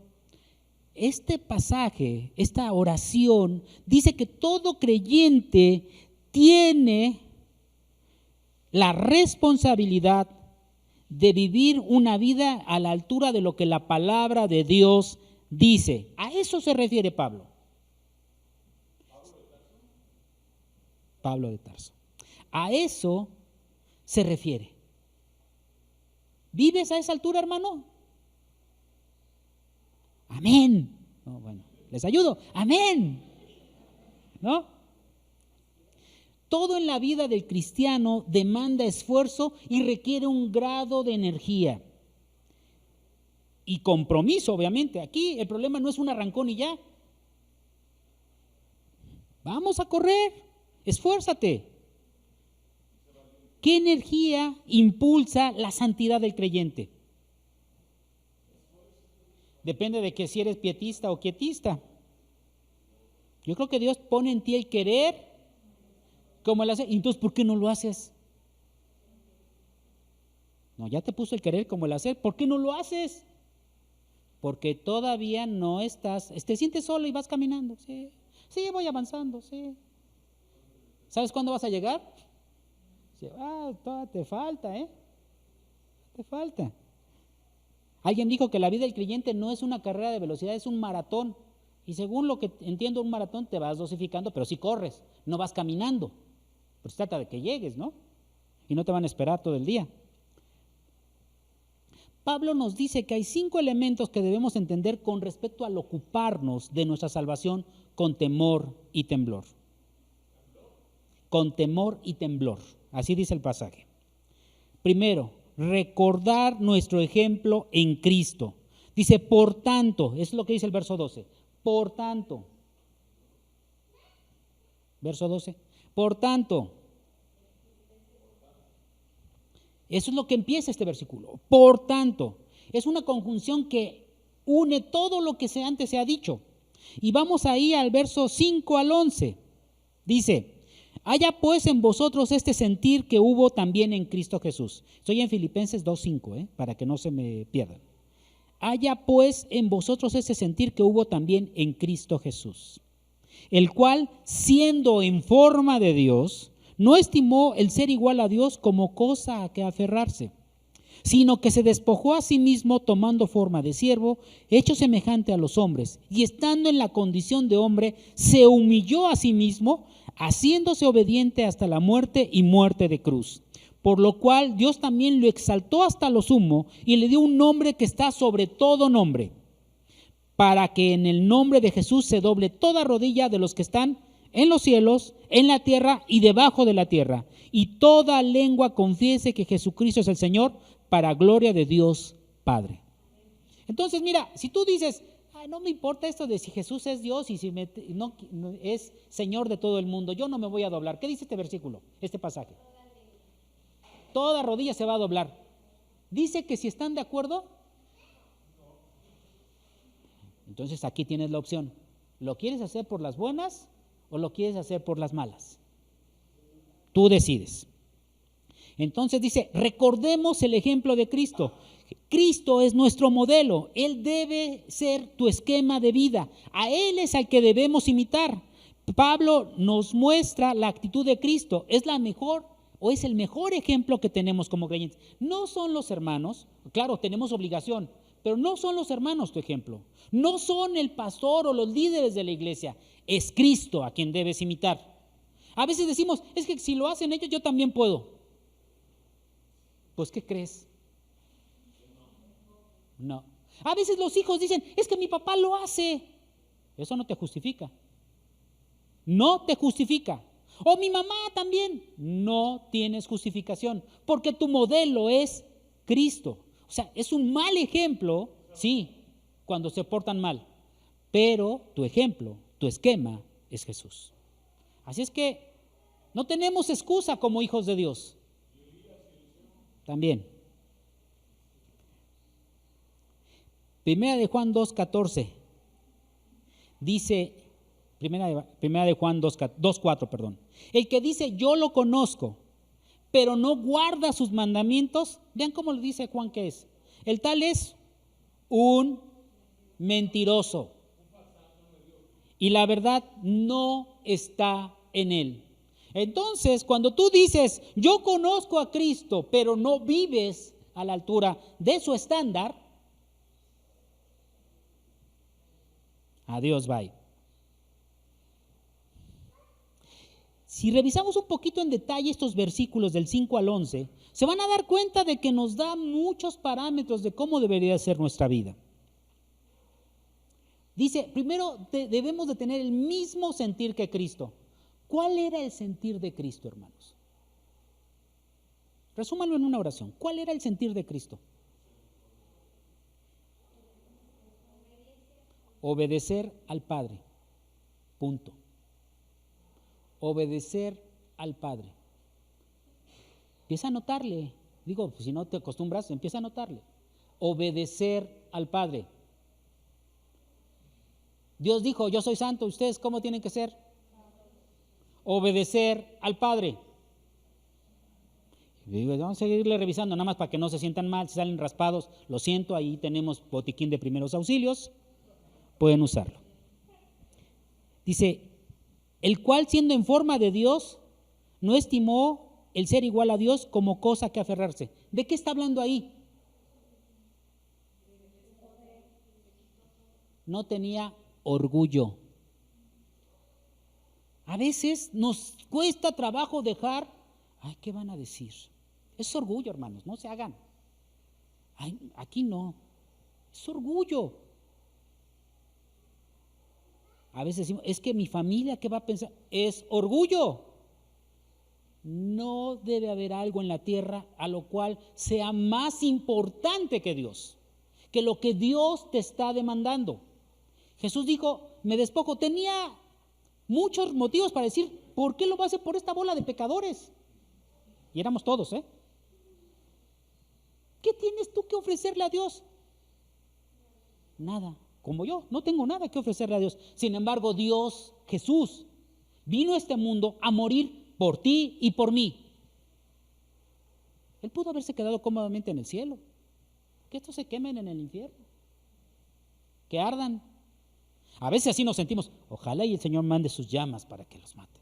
Este pasaje, esta oración, dice que todo creyente tiene la responsabilidad de vivir una vida a la altura de lo que la palabra de Dios dice. A eso se refiere Pablo. Pablo de Tarso. A eso se refiere. ¿Vives a esa altura, hermano? Amén. No, bueno, les ayudo. Amén. ¿No? Todo en la vida del cristiano demanda esfuerzo y requiere un grado de energía. Y compromiso, obviamente. Aquí el problema no es un arrancón y ya. Vamos a correr. Esfuérzate. ¿Qué energía impulsa la santidad del creyente? Depende de que si eres pietista o quietista. Yo creo que Dios pone en ti el querer como el hacer. Entonces, ¿por qué no lo haces? No, ya te puso el querer como el hacer. ¿Por qué no lo haces? Porque todavía no estás, te sientes solo y vas caminando. Sí, voy avanzando, sí. ¿Sabes cuándo vas a llegar? Todavía te falta, te falta. Alguien dijo que la vida del creyente no es una carrera de velocidad, es un maratón. Y según lo que entiendo, un maratón te vas dosificando, pero sí corres, no vas caminando. Pero se trata de que llegues, ¿no? Y no te van a esperar todo el día. Pablo nos dice que hay 5 elementos que debemos entender con respecto al ocuparnos de nuestra salvación con temor y temblor. Con temor y temblor. Así dice el pasaje. Primero, recordar nuestro ejemplo en Cristo. Dice, por tanto, eso es lo que dice el verso 12. Por tanto, verso 12, por tanto, eso es lo que empieza este versículo. Por tanto, es una conjunción que une todo lo que antes se ha dicho. Y vamos ahí al verso 5 al 11. Dice, haya pues en vosotros este sentir que hubo también en Cristo Jesús. Estoy en Filipenses 2:5, para que no se me pierdan. Haya pues en vosotros ese sentir que hubo también en Cristo Jesús, el cual, siendo en forma de Dios, no estimó el ser igual a Dios como cosa a que aferrarse, sino que se despojó a sí mismo tomando forma de siervo, hecho semejante a los hombres, y estando en la condición de hombre, se humilló a sí mismo, haciéndose obediente hasta la muerte y muerte de cruz. Por lo cual Dios también lo exaltó hasta lo sumo y le dio un nombre que está sobre todo nombre, para que en el nombre de Jesús se doble toda rodilla de los que están en los cielos, en la tierra y debajo de la tierra, y toda lengua confiese que Jesucristo es el Señor, para gloria de Dios Padre. Entonces, mira, si tú dices, no me importa esto de si Jesús es Dios y si no es Señor de todo el mundo, yo no me voy a doblar. ¿Qué dice este versículo, este pasaje? Toda rodilla se va a doblar. Dice que si están de acuerdo, entonces aquí tienes la opción. ¿Lo quieres hacer por las buenas o lo quieres hacer por las malas? Tú decides. Entonces dice, recordemos el ejemplo de Cristo. Cristo es nuestro modelo. Él debe ser tu esquema de vida. A Él es al que debemos imitar. Pablo nos muestra la actitud de Cristo. Es la mejor o es el mejor ejemplo que tenemos como creyentes. No son los hermanos, claro, tenemos obligación, pero no son los hermanos tu ejemplo. No son el pastor o los líderes de la iglesia. Es Cristo a quien debes imitar. A veces decimos, es que si lo hacen ellos, yo también puedo. Pues, ¿qué crees? No. A veces los hijos dicen, es que mi papá lo hace. Eso no te justifica. No te justifica. O mi mamá también. No tienes justificación, porque tu modelo es Cristo. O sea, es un mal ejemplo, sí, cuando se portan mal, pero tu ejemplo, tu esquema es Jesús. Así es que no tenemos excusa como hijos de Dios. También. Primera de Juan 2:14 dice, primera de Juan 2:4, perdón. El que dice yo lo conozco, pero no guarda sus mandamientos, vean cómo le dice Juan que es. El tal es un mentiroso y la verdad no está en él. Entonces, cuando tú dices, yo conozco a Cristo, pero no vives a la altura de su estándar, adiós, bye. Si revisamos un poquito en detalle estos versículos del 5 al 11, se van a dar cuenta de que nos da muchos parámetros de cómo debería ser nuestra vida. Dice, primero debemos de tener el mismo sentir que Cristo. ¿Cuál era el sentir de Cristo, hermanos? Resúmalo en una oración. ¿Cuál era el sentir de Cristo? Obedecer al Padre. Punto. Obedecer al Padre. Empieza a notarle. Digo, si no te acostumbras, empieza a notarle. Obedecer al Padre. Dios dijo, yo soy santo, ¿ustedes cómo tienen que ser? Obedecer al Padre. Vamos a seguirle revisando, nada más para que no se sientan mal, si salen raspados, lo siento, ahí tenemos botiquín de primeros auxilios, pueden usarlo. Dice, el cual siendo en forma de Dios, no estimó el ser igual a Dios como cosa que aferrarse. ¿De qué está hablando ahí? No tenía orgullo. A veces nos cuesta trabajo dejar, ¿qué van a decir? Es orgullo, hermanos, no se hagan. Aquí no, es orgullo. A veces decimos, es que mi familia, ¿qué va a pensar? Es orgullo. No debe haber algo en la tierra a lo cual sea más importante que Dios. que lo que Dios te está demandando. Jesús dijo, me despojo. Tenía muchos motivos para decir, ¿por qué lo va a hacer por esta bola de pecadores? Y éramos todos, ¿eh? ¿Qué tienes tú que ofrecerle a Dios? Nada. Como yo, no tengo nada que ofrecerle a Dios. Sin embargo, Dios, Jesús, vino a este mundo a morir por ti y por mí. Él pudo haberse quedado cómodamente en el cielo. Que estos se quemen en el infierno. Que ardan. A veces así nos sentimos. Ojalá y el Señor mande sus llamas para que los mate.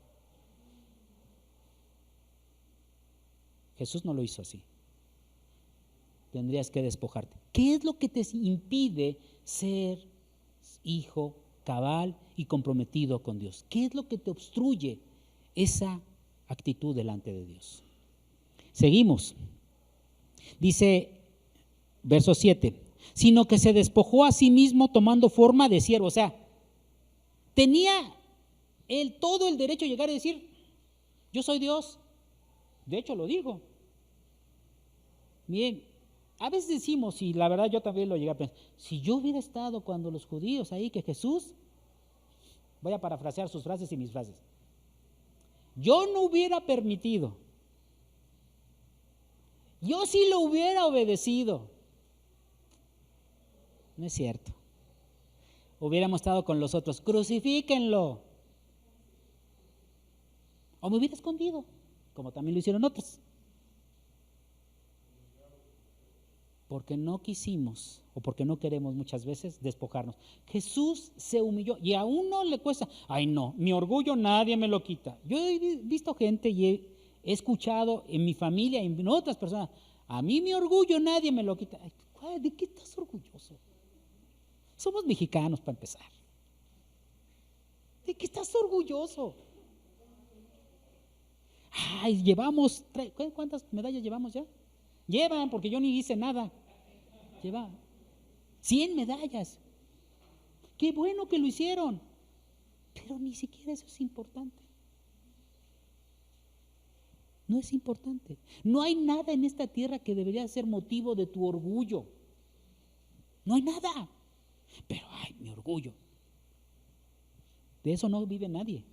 Jesús no lo hizo así. Tendrías que despojarte. ¿Qué es lo que te impide ser hijo cabal y comprometido con Dios? ¿Qué es lo que te obstruye esa actitud delante de Dios? Seguimos. Dice, verso 7, sino que se despojó a sí mismo tomando forma de siervo. O sea, tenía él todo el derecho a llegar y decir, yo soy Dios. De hecho lo digo. Bien, a veces decimos, y la verdad yo también lo llegué a pensar, si yo hubiera estado cuando los judíos ahí, que Jesús, voy a parafrasear sus frases y mis frases, yo no hubiera permitido, yo sí lo hubiera obedecido. No es cierto. Hubiéramos estado con los otros, crucifíquenlo. O me hubiera escondido, como también lo hicieron otros. Porque no quisimos, o porque no queremos muchas veces despojarnos. Jesús se humilló y a uno le cuesta, ay no, mi orgullo nadie me lo quita. Yo he visto gente y he escuchado en mi familia y en otras personas, a mí mi orgullo nadie me lo quita. Ay, ¿de qué estás orgulloso? Somos mexicanos para empezar. ¿De qué estás orgulloso? Ay, ¿cuántas medallas llevamos ya? Llevan, porque yo ni hice nada. Lleva 100 medallas. Qué bueno que lo hicieron. Pero ni siquiera eso es importante. No es importante. No hay nada en esta tierra que debería ser motivo de tu orgullo. No hay nada. Pero, ay, mi orgullo. De eso no vive nadie.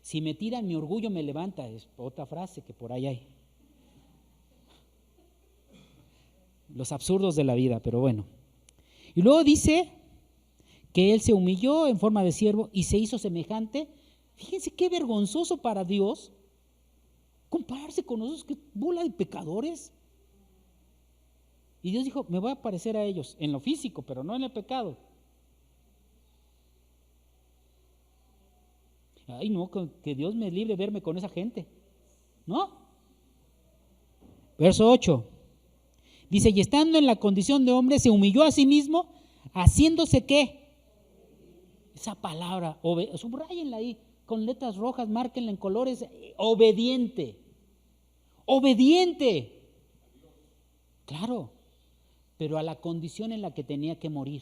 Si me tiran, mi orgullo me levanta. Es otra frase que por ahí hay. Los absurdos de la vida, pero bueno. Y luego dice que él se humilló en forma de siervo y se hizo semejante. Fíjense qué vergonzoso para Dios compararse con nosotros, que bola de pecadores. Y Dios dijo, me voy a parecer a ellos en lo físico, pero no en el pecado. Ay, no, que Dios me libre de verme con esa gente. ¿No? Verso 8. Dice, y estando en la condición de hombre, se humilló a sí mismo, haciéndose ¿qué? Esa palabra, subrayenla ahí, con letras rojas, márquenla en colores, obediente. Obediente. Claro, pero a la condición en la que tenía que morir.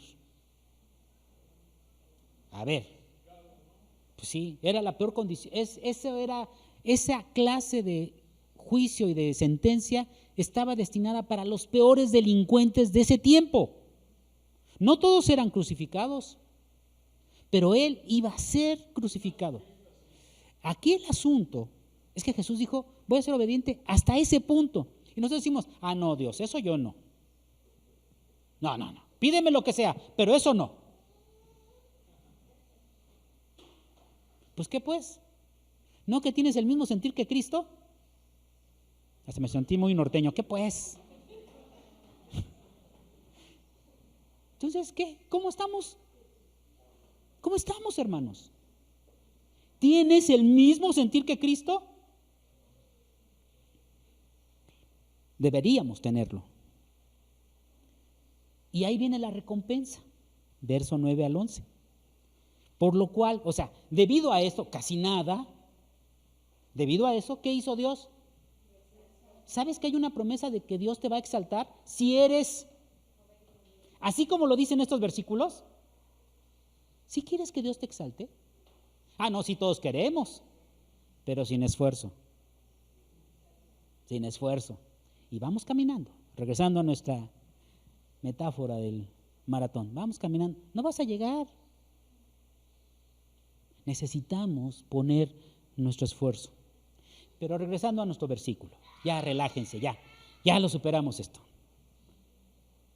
A ver, pues sí, era la peor condición. Esa clase de juicio y de sentencia estaba destinada para los peores delincuentes de ese tiempo. No todos eran crucificados, pero él iba a ser crucificado. Aquí el asunto es que Jesús dijo, voy a ser obediente hasta ese punto. Y nosotros decimos, ah, no, Dios, eso yo no. No, pídeme lo que sea, pero eso no. Pues, ¿qué pues? ¿No que tienes el mismo sentir que Cristo? Hasta me sentí muy norteño. ¿Qué pues? Entonces, ¿qué? ¿Cómo estamos? ¿Cómo estamos, hermanos? ¿Tienes el mismo sentir que Cristo? Deberíamos tenerlo. Y ahí viene la recompensa, verso 9 al 11. Por lo cual, o sea, debido a esto, casi nada, debido a eso, ¿qué hizo Dios? ¿Sabes que hay una promesa de que Dios te va a exaltar si eres, así como lo dicen estos versículos? ¿Sí quieres que Dios te exalte? Ah, no, sí todos queremos, pero sin esfuerzo. Sin esfuerzo. Y vamos caminando, regresando a metáfora del maratón. Vamos caminando, no vas a llegar. Necesitamos poner nuestro esfuerzo. Pero regresando a nuestro versículo, ya relájense, ya lo superamos esto.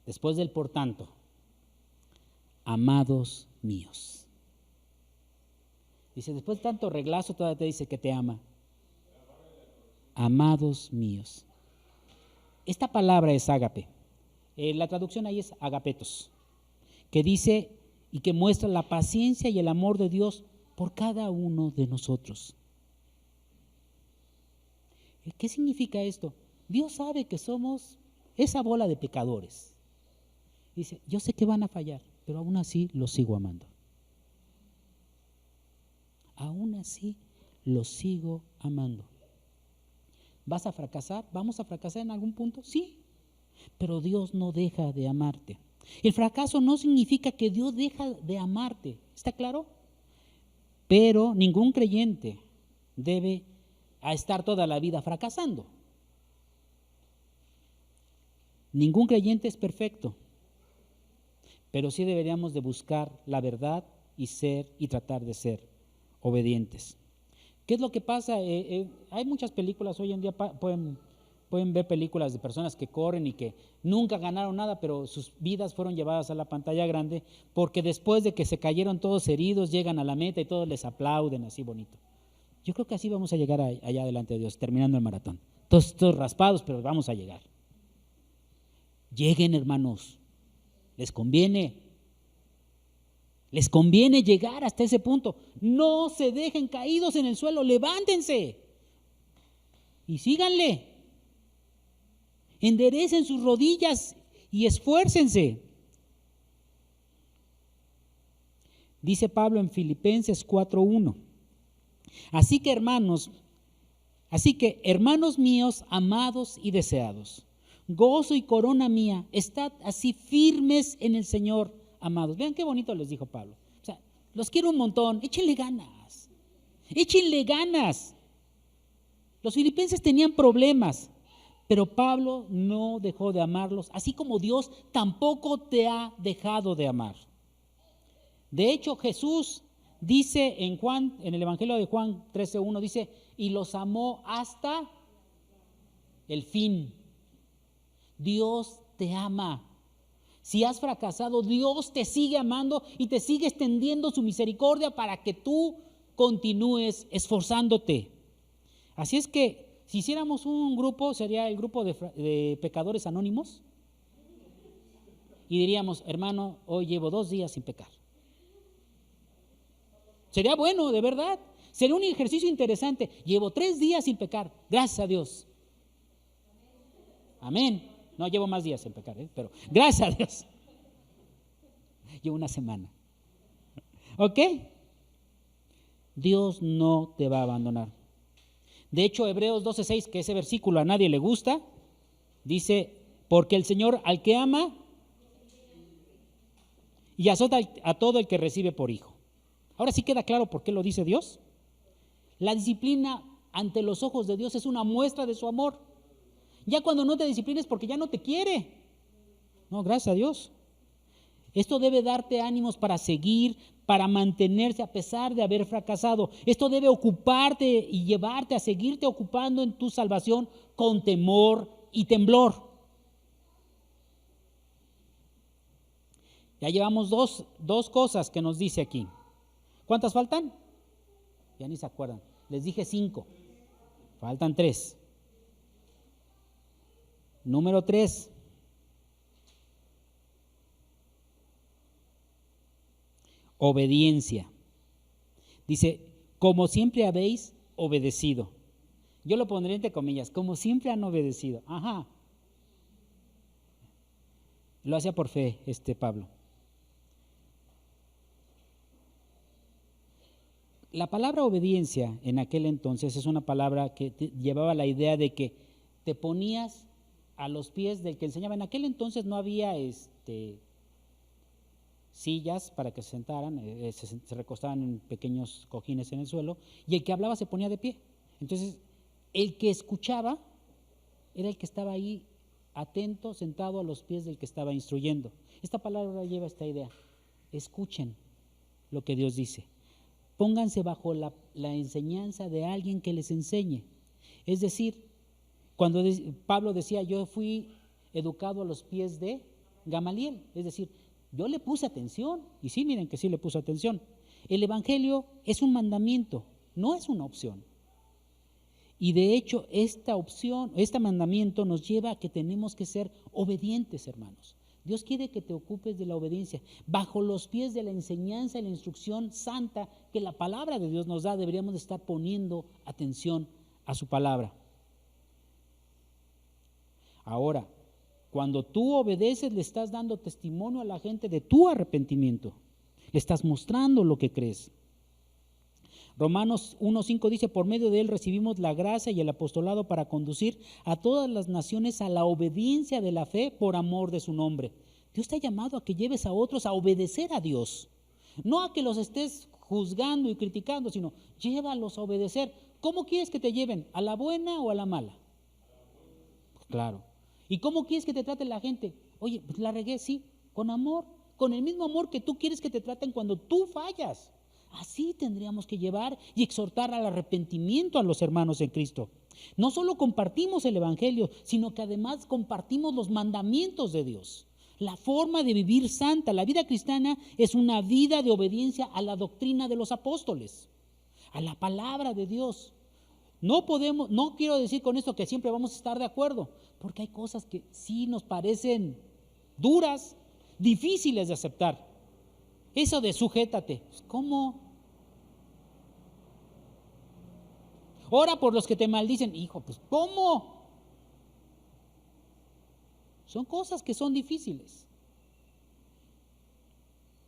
Después del por tanto, amados míos. Dice, después de tanto reglazo, todavía te dice que te ama. Amados míos. Esta palabra es ágape. La traducción ahí es agapetos, que dice y que muestra la paciencia y el amor de Dios por cada uno de nosotros. ¿Qué significa esto? Dios sabe que somos esa bola de pecadores. Dice, yo sé que van a fallar, pero aún así los sigo amando. Aún así los sigo amando. ¿Vas a fracasar? ¿Vamos a fracasar en algún punto? Sí, pero Dios no deja de amarte. El fracaso no significa que Dios deja de amarte, ¿está claro? Pero ningún creyente debe estar toda la vida fracasando. Ningún creyente es perfecto, pero sí deberíamos de buscar la verdad y tratar de ser obedientes. ¿Qué es lo que pasa? Hay muchas películas hoy en día, pueden ver películas de personas que corren y que nunca ganaron nada, pero sus vidas fueron llevadas a la pantalla grande porque después de que se cayeron todos heridos, llegan a la meta y todos les aplauden así bonito. Yo creo que así vamos a llegar allá delante de Dios, terminando el maratón. Todos raspados, pero vamos a llegar. Lleguen, hermanos, les conviene llegar hasta ese punto. No se dejen caídos en el suelo, levántense y síganle. Enderecen sus rodillas y esfuércense. Dice Pablo en Filipenses 4:1. Así que hermanos míos, amados y deseados, gozo y corona mía, estad así firmes en el Señor, amados. Vean qué bonito les dijo Pablo. O sea, los quiero un montón, échenle ganas. Los filipenses tenían problemas, pero Pablo no dejó de amarlos, así como Dios tampoco te ha dejado de amar. De hecho, Jesús dice en el Evangelio de Juan 13:1, dice, y los amó hasta el fin. Dios te ama. Si has fracasado, Dios te sigue amando y te sigue extendiendo su misericordia para que tú continúes esforzándote. Así es que si hiciéramos un grupo, sería el grupo de pecadores anónimos y diríamos, hermano, hoy llevo 2 días sin pecar. Sería bueno, de verdad. Sería un ejercicio interesante. Llevo 3 días sin pecar. Gracias a Dios. Amén. No, llevo más días sin pecar, pero gracias a Dios. Llevo 1 semana. ¿Ok? Dios no te va a abandonar. De hecho, Hebreos 12:6, que ese versículo a nadie le gusta, dice, porque el Señor al que ama y azota a todo el que recibe por hijo. Ahora sí queda claro por qué lo dice Dios. La disciplina ante los ojos de Dios es una muestra de su amor. Ya cuando no te disciplines porque ya no te quiere. No, gracias a Dios. Esto debe darte ánimos para seguir, para mantenerse a pesar de haber fracasado. Esto debe ocuparte y llevarte a seguirte ocupando en tu salvación con temor y temblor. Ya llevamos dos cosas que nos dice aquí. ¿Cuántas faltan? Ya ni se acuerdan. Les dije 5. Faltan 3. Número 3. Obediencia. Dice, como siempre habéis obedecido. Yo lo pondré entre comillas, como siempre han obedecido. Ajá. Lo hacía por fe Pablo. La palabra obediencia en aquel entonces es una palabra que llevaba la idea de que te ponías a los pies del que enseñaba. En aquel entonces no había sillas para que se sentaran, se recostaban en pequeños cojines en el suelo, y el que hablaba se ponía de pie. Entonces, el que escuchaba era el que estaba ahí atento, sentado a los pies del que estaba instruyendo. Esta palabra lleva esta idea. Escuchen lo que Dios dice. Pónganse bajo la enseñanza de alguien que les enseñe. Es decir, cuando Pablo decía, yo fui educado a los pies de Gamaliel, es decir, yo le puse atención, y sí, miren que sí le puse atención. El evangelio es un mandamiento, no es una opción. Y de hecho, este mandamiento nos lleva a que tenemos que ser obedientes, hermanos. Dios quiere que te ocupes de la obediencia. Bajo los pies de la enseñanza y la instrucción santa que la palabra de Dios nos da, deberíamos de estar poniendo atención a su palabra. Ahora, cuando tú obedeces, le estás dando testimonio a la gente de tu arrepentimiento. Le estás mostrando lo que crees. Romanos 1:5 dice, por medio de él recibimos la gracia y el apostolado para conducir a todas las naciones a la obediencia de la fe por amor de su nombre. Dios te ha llamado a que lleves a otros a obedecer a Dios. No a que los estés juzgando y criticando, sino llévalos a obedecer. ¿Cómo quieres que te lleven? ¿A la buena o a la mala? Claro. ¿Y cómo quieres que te trate la gente? Oye, pues la regué, sí, con amor, con el mismo amor que tú quieres que te traten cuando tú fallas. Así tendríamos que llevar y exhortar al arrepentimiento a los hermanos en Cristo. No solo compartimos el evangelio, sino que además compartimos los mandamientos de Dios. La forma de vivir santa, la vida cristiana es una vida de obediencia a la doctrina de los apóstoles, a la palabra de Dios. No quiero decir con esto que siempre vamos a estar de acuerdo, porque hay cosas que sí nos parecen duras, difíciles de aceptar. Eso de sujétate, ¿cómo? Ora por los que te maldicen, hijo, pues ¿cómo? Son cosas que son difíciles.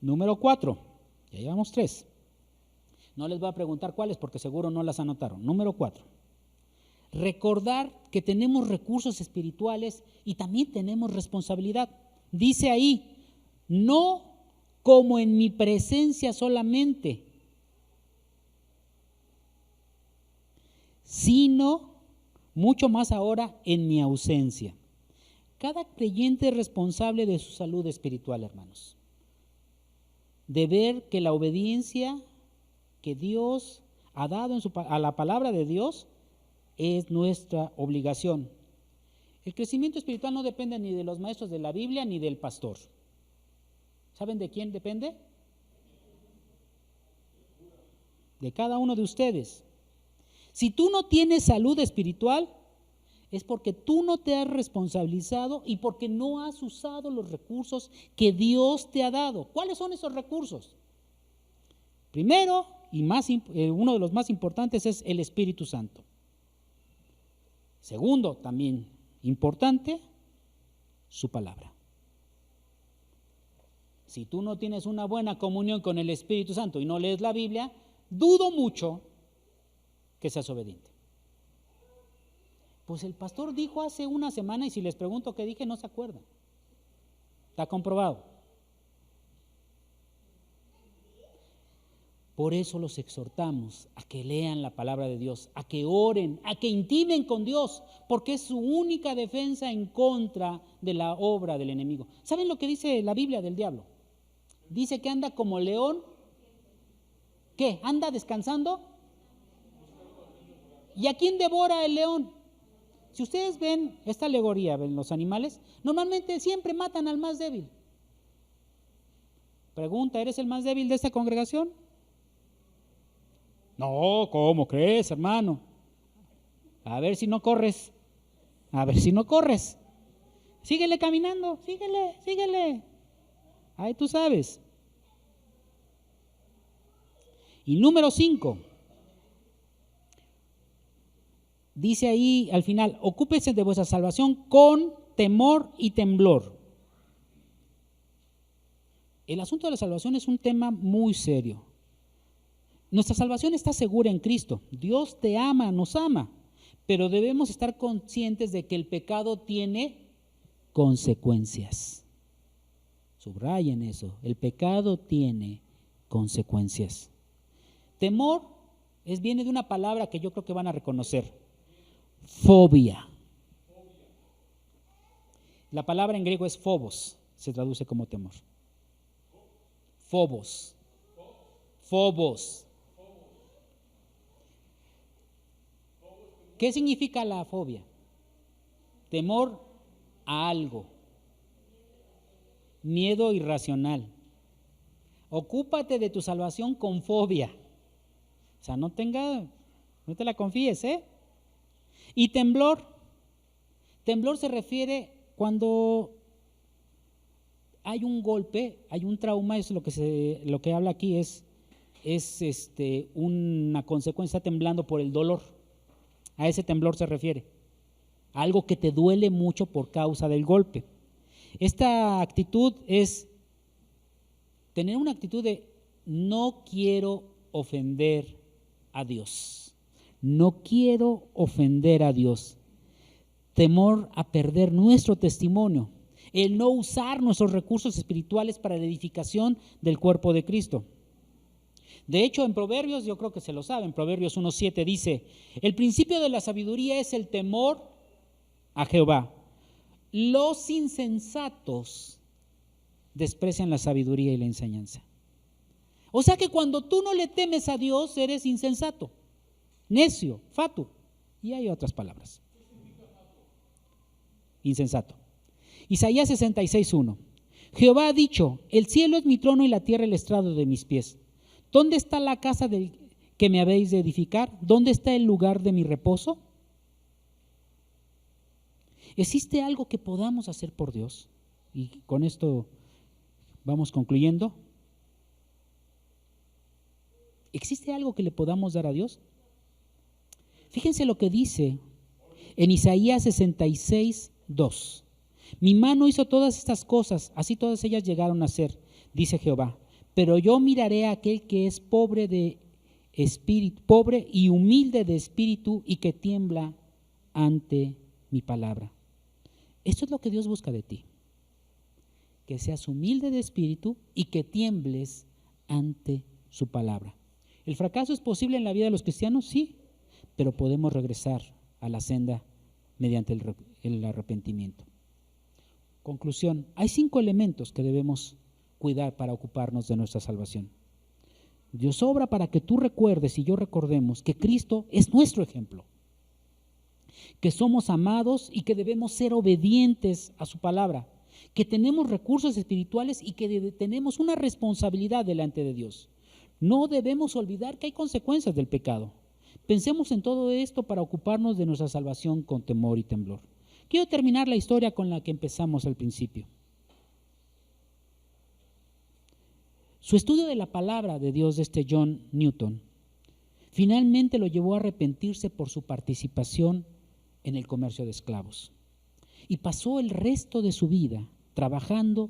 Número 4, ya llevamos 3. No les voy a preguntar cuáles porque seguro no las anotaron. Número 4, recordar que tenemos recursos espirituales y también tenemos responsabilidad. Dice ahí, no como en mi presencia solamente, sino mucho más ahora en mi ausencia. Cada creyente es responsable de su salud espiritual, hermanos. De ver que la obediencia que Dios ha dado a la palabra de Dios es nuestra obligación. El crecimiento espiritual no depende ni de los maestros de la Biblia ni del pastor. ¿Saben de quién depende? De cada uno de ustedes. Si tú no tienes salud espiritual, es porque tú no te has responsabilizado y porque no has usado los recursos que Dios te ha dado. ¿Cuáles son esos recursos? Primero, y uno de los más importantes es el Espíritu Santo. Segundo, también importante, su palabra. Si tú no tienes una buena comunión con el Espíritu Santo y no lees la Biblia, dudo mucho que seas obediente. Pues el pastor dijo hace una semana y si les pregunto qué dije no se acuerdan. Está comprobado. Por eso los exhortamos a que lean la palabra de Dios, a que oren, a que intimen con Dios, porque es su única defensa en contra de la obra del enemigo. ¿Saben lo que dice la Biblia del diablo? Dice que anda como león. ¿Qué? ¿Anda descansando? ¿Y a quién devora el león? Si ustedes ven esta alegoría, ven los animales, normalmente siempre matan al más débil. Pregunta, ¿eres el más débil de esta congregación? No, ¿cómo crees, hermano? A ver si no corres. A ver si no corres. Síguele caminando, síguele. Ahí tú sabes. Y número 5. Dice ahí al final, ocúpese de vuestra salvación con temor y temblor. El asunto de la salvación es un tema muy serio. Nuestra salvación está segura en Cristo. Dios te ama, nos ama, pero debemos estar conscientes de que el pecado tiene consecuencias. Subrayen eso, el pecado tiene consecuencias. Temor viene de una palabra que yo creo que van a reconocer. Fobia. La palabra en griego es phobos, se traduce como temor. Phobos. Phobos. ¿Qué significa la fobia? Temor a algo. Miedo irracional. Ocúpate de tu salvación con fobia. O sea, no te la confíes, ¿eh? Y temblor. Temblor se refiere cuando hay un golpe, hay un trauma, es lo que habla aquí es una consecuencia, está temblando por el dolor. A ese temblor se refiere. Algo que te duele mucho por causa del golpe. Esta actitud es tener una actitud de no quiero ofender a Dios. No quiero ofender a Dios. Temor a perder nuestro testimonio. El no usar nuestros recursos espirituales para la edificación del cuerpo de Cristo. De hecho, en Proverbios, yo creo que se lo saben, Proverbios 1:7 dice, el principio de la sabiduría es el temor a Jehová. Los insensatos desprecian la sabiduría y la enseñanza. O sea que cuando tú no le temes a Dios, eres insensato, necio, fatu, y hay otras palabras. Insensato. Isaías 66:1. Jehová ha dicho, el cielo es mi trono y la tierra el estrado de mis pies. ¿Dónde está la casa que me habéis de edificar? ¿Dónde está el lugar de mi reposo? ¿Existe algo que podamos hacer por Dios? Y con esto vamos concluyendo. ¿Existe algo que le podamos dar a Dios? Fíjense lo que dice en Isaías 66:2. Mi mano hizo todas estas cosas, así todas ellas llegaron a ser, dice Jehová. Pero yo miraré a aquel que es pobre de espíritu, pobre y humilde de espíritu y que tiembla ante mi palabra. Esto es lo que Dios busca de ti. Que seas humilde de espíritu y que tiembles ante su palabra. ¿El fracaso es posible en la vida de los cristianos? Sí, pero podemos regresar a la senda mediante el arrepentimiento. Conclusión, hay 5 elementos que debemos cuidar para ocuparnos de nuestra salvación. Dios obra para que tú recuerdes y yo recordemos que Cristo es nuestro ejemplo, que somos amados y que debemos ser obedientes a su palabra, que tenemos recursos espirituales y que tenemos una responsabilidad delante de Dios. No debemos olvidar que hay consecuencias del pecado. Pensemos en todo esto para ocuparnos de nuestra salvación con temor y temblor. Quiero terminar la historia con la que empezamos al principio. Su estudio de la palabra de Dios de John Newton finalmente lo llevó a arrepentirse por su participación en el comercio de esclavos. Y pasó el resto de su vida trabajando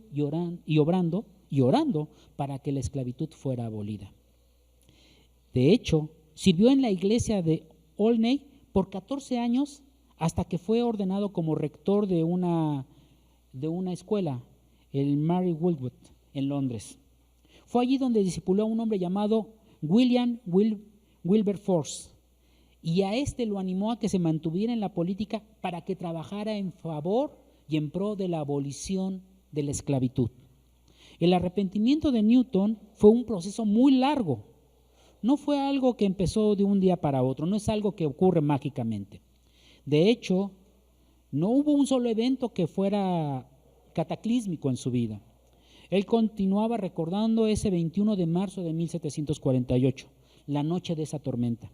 y orando para que la esclavitud fuera abolida. De hecho, sirvió en la iglesia de Olney por 14 años hasta que fue ordenado como rector de una escuela, el Mary Woodward, en Londres. Fue allí donde discipuló a un hombre llamado William Wilberforce, y a este lo animó a que se mantuviera en la política para que trabajara en favor y en pro de la abolición de la esclavitud. El arrepentimiento de Newton fue un proceso muy largo. No fue algo que empezó de un día para otro, no es algo que ocurre mágicamente. De hecho, no hubo un solo evento que fuera cataclísmico en su vida. Él continuaba recordando ese 21 de marzo de 1748, la noche de esa tormenta,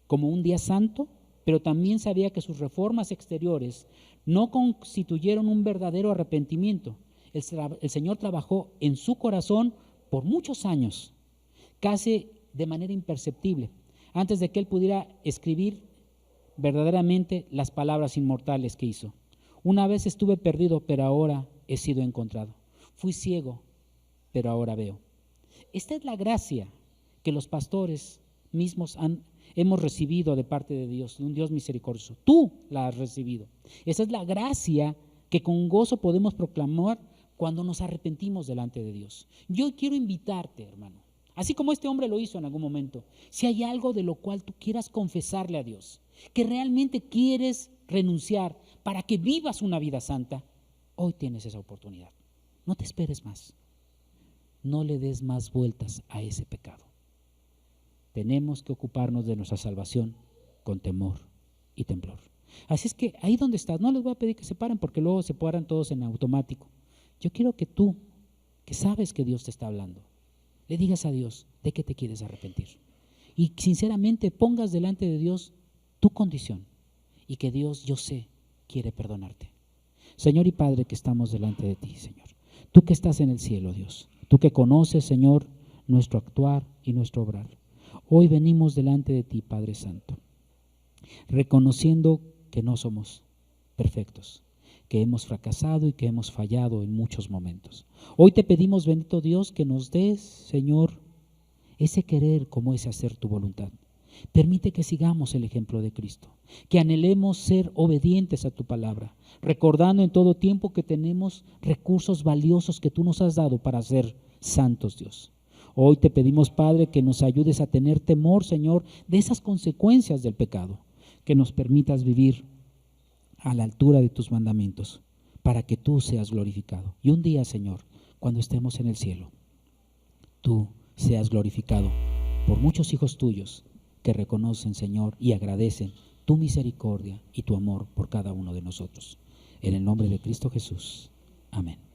como un día santo, pero también sabía que sus reformas exteriores no constituyeron un verdadero arrepentimiento. El Señor trabajó en su corazón por muchos años, casi de manera imperceptible, antes de que él pudiera escribir verdaderamente las palabras inmortales que hizo. Una vez estuve perdido, pero ahora he sido encontrado. Fui ciego, pero ahora veo. Esta es la gracia que los pastores mismos hemos recibido de parte de Dios, de un Dios misericordioso. Tú la has recibido. Esa es la gracia que con gozo podemos proclamar cuando nos arrepentimos delante de Dios. Yo quiero invitarte, hermano, así como este hombre lo hizo en algún momento, si hay algo de lo cual tú quieras confesarle a Dios, que realmente quieres renunciar para que vivas una vida santa, Hoy tienes esa oportunidad. No te esperes más. No le des más vueltas a ese pecado. Tenemos que ocuparnos de nuestra salvación con temor y temblor. Así es que ahí donde estás, no les voy a pedir que se paren porque luego se paran todos en automático. Yo quiero que tú, que sabes que Dios te está hablando, le digas a Dios de qué te quieres arrepentir. Y sinceramente pongas delante de Dios tu condición y que Dios, yo sé, quiere perdonarte. Señor y Padre, que estamos delante de ti, Señor. Tú que estás en el cielo, Dios. Tú que conoces, Señor, nuestro actuar y nuestro obrar. Hoy venimos delante de ti, Padre Santo, reconociendo que no somos perfectos, que hemos fracasado y que hemos fallado en muchos momentos. Hoy te pedimos, bendito Dios, que nos des, Señor, ese querer como ese hacer tu voluntad. Permite que sigamos el ejemplo de Cristo, que anhelemos ser obedientes a tu palabra, recordando en todo tiempo que tenemos recursos valiosos que tú nos has dado para ser santos, Dios. Hoy te pedimos, Padre, que nos ayudes a tener temor, Señor, de esas consecuencias del pecado, que nos permitas vivir a la altura de tus mandamientos, para que tú seas glorificado. Y un día, Señor, cuando estemos en el cielo, tú seas glorificado por muchos hijos tuyos que reconocen, Señor, y agradecen tu misericordia y tu amor por cada uno de nosotros. En el nombre de Cristo Jesús. Amén.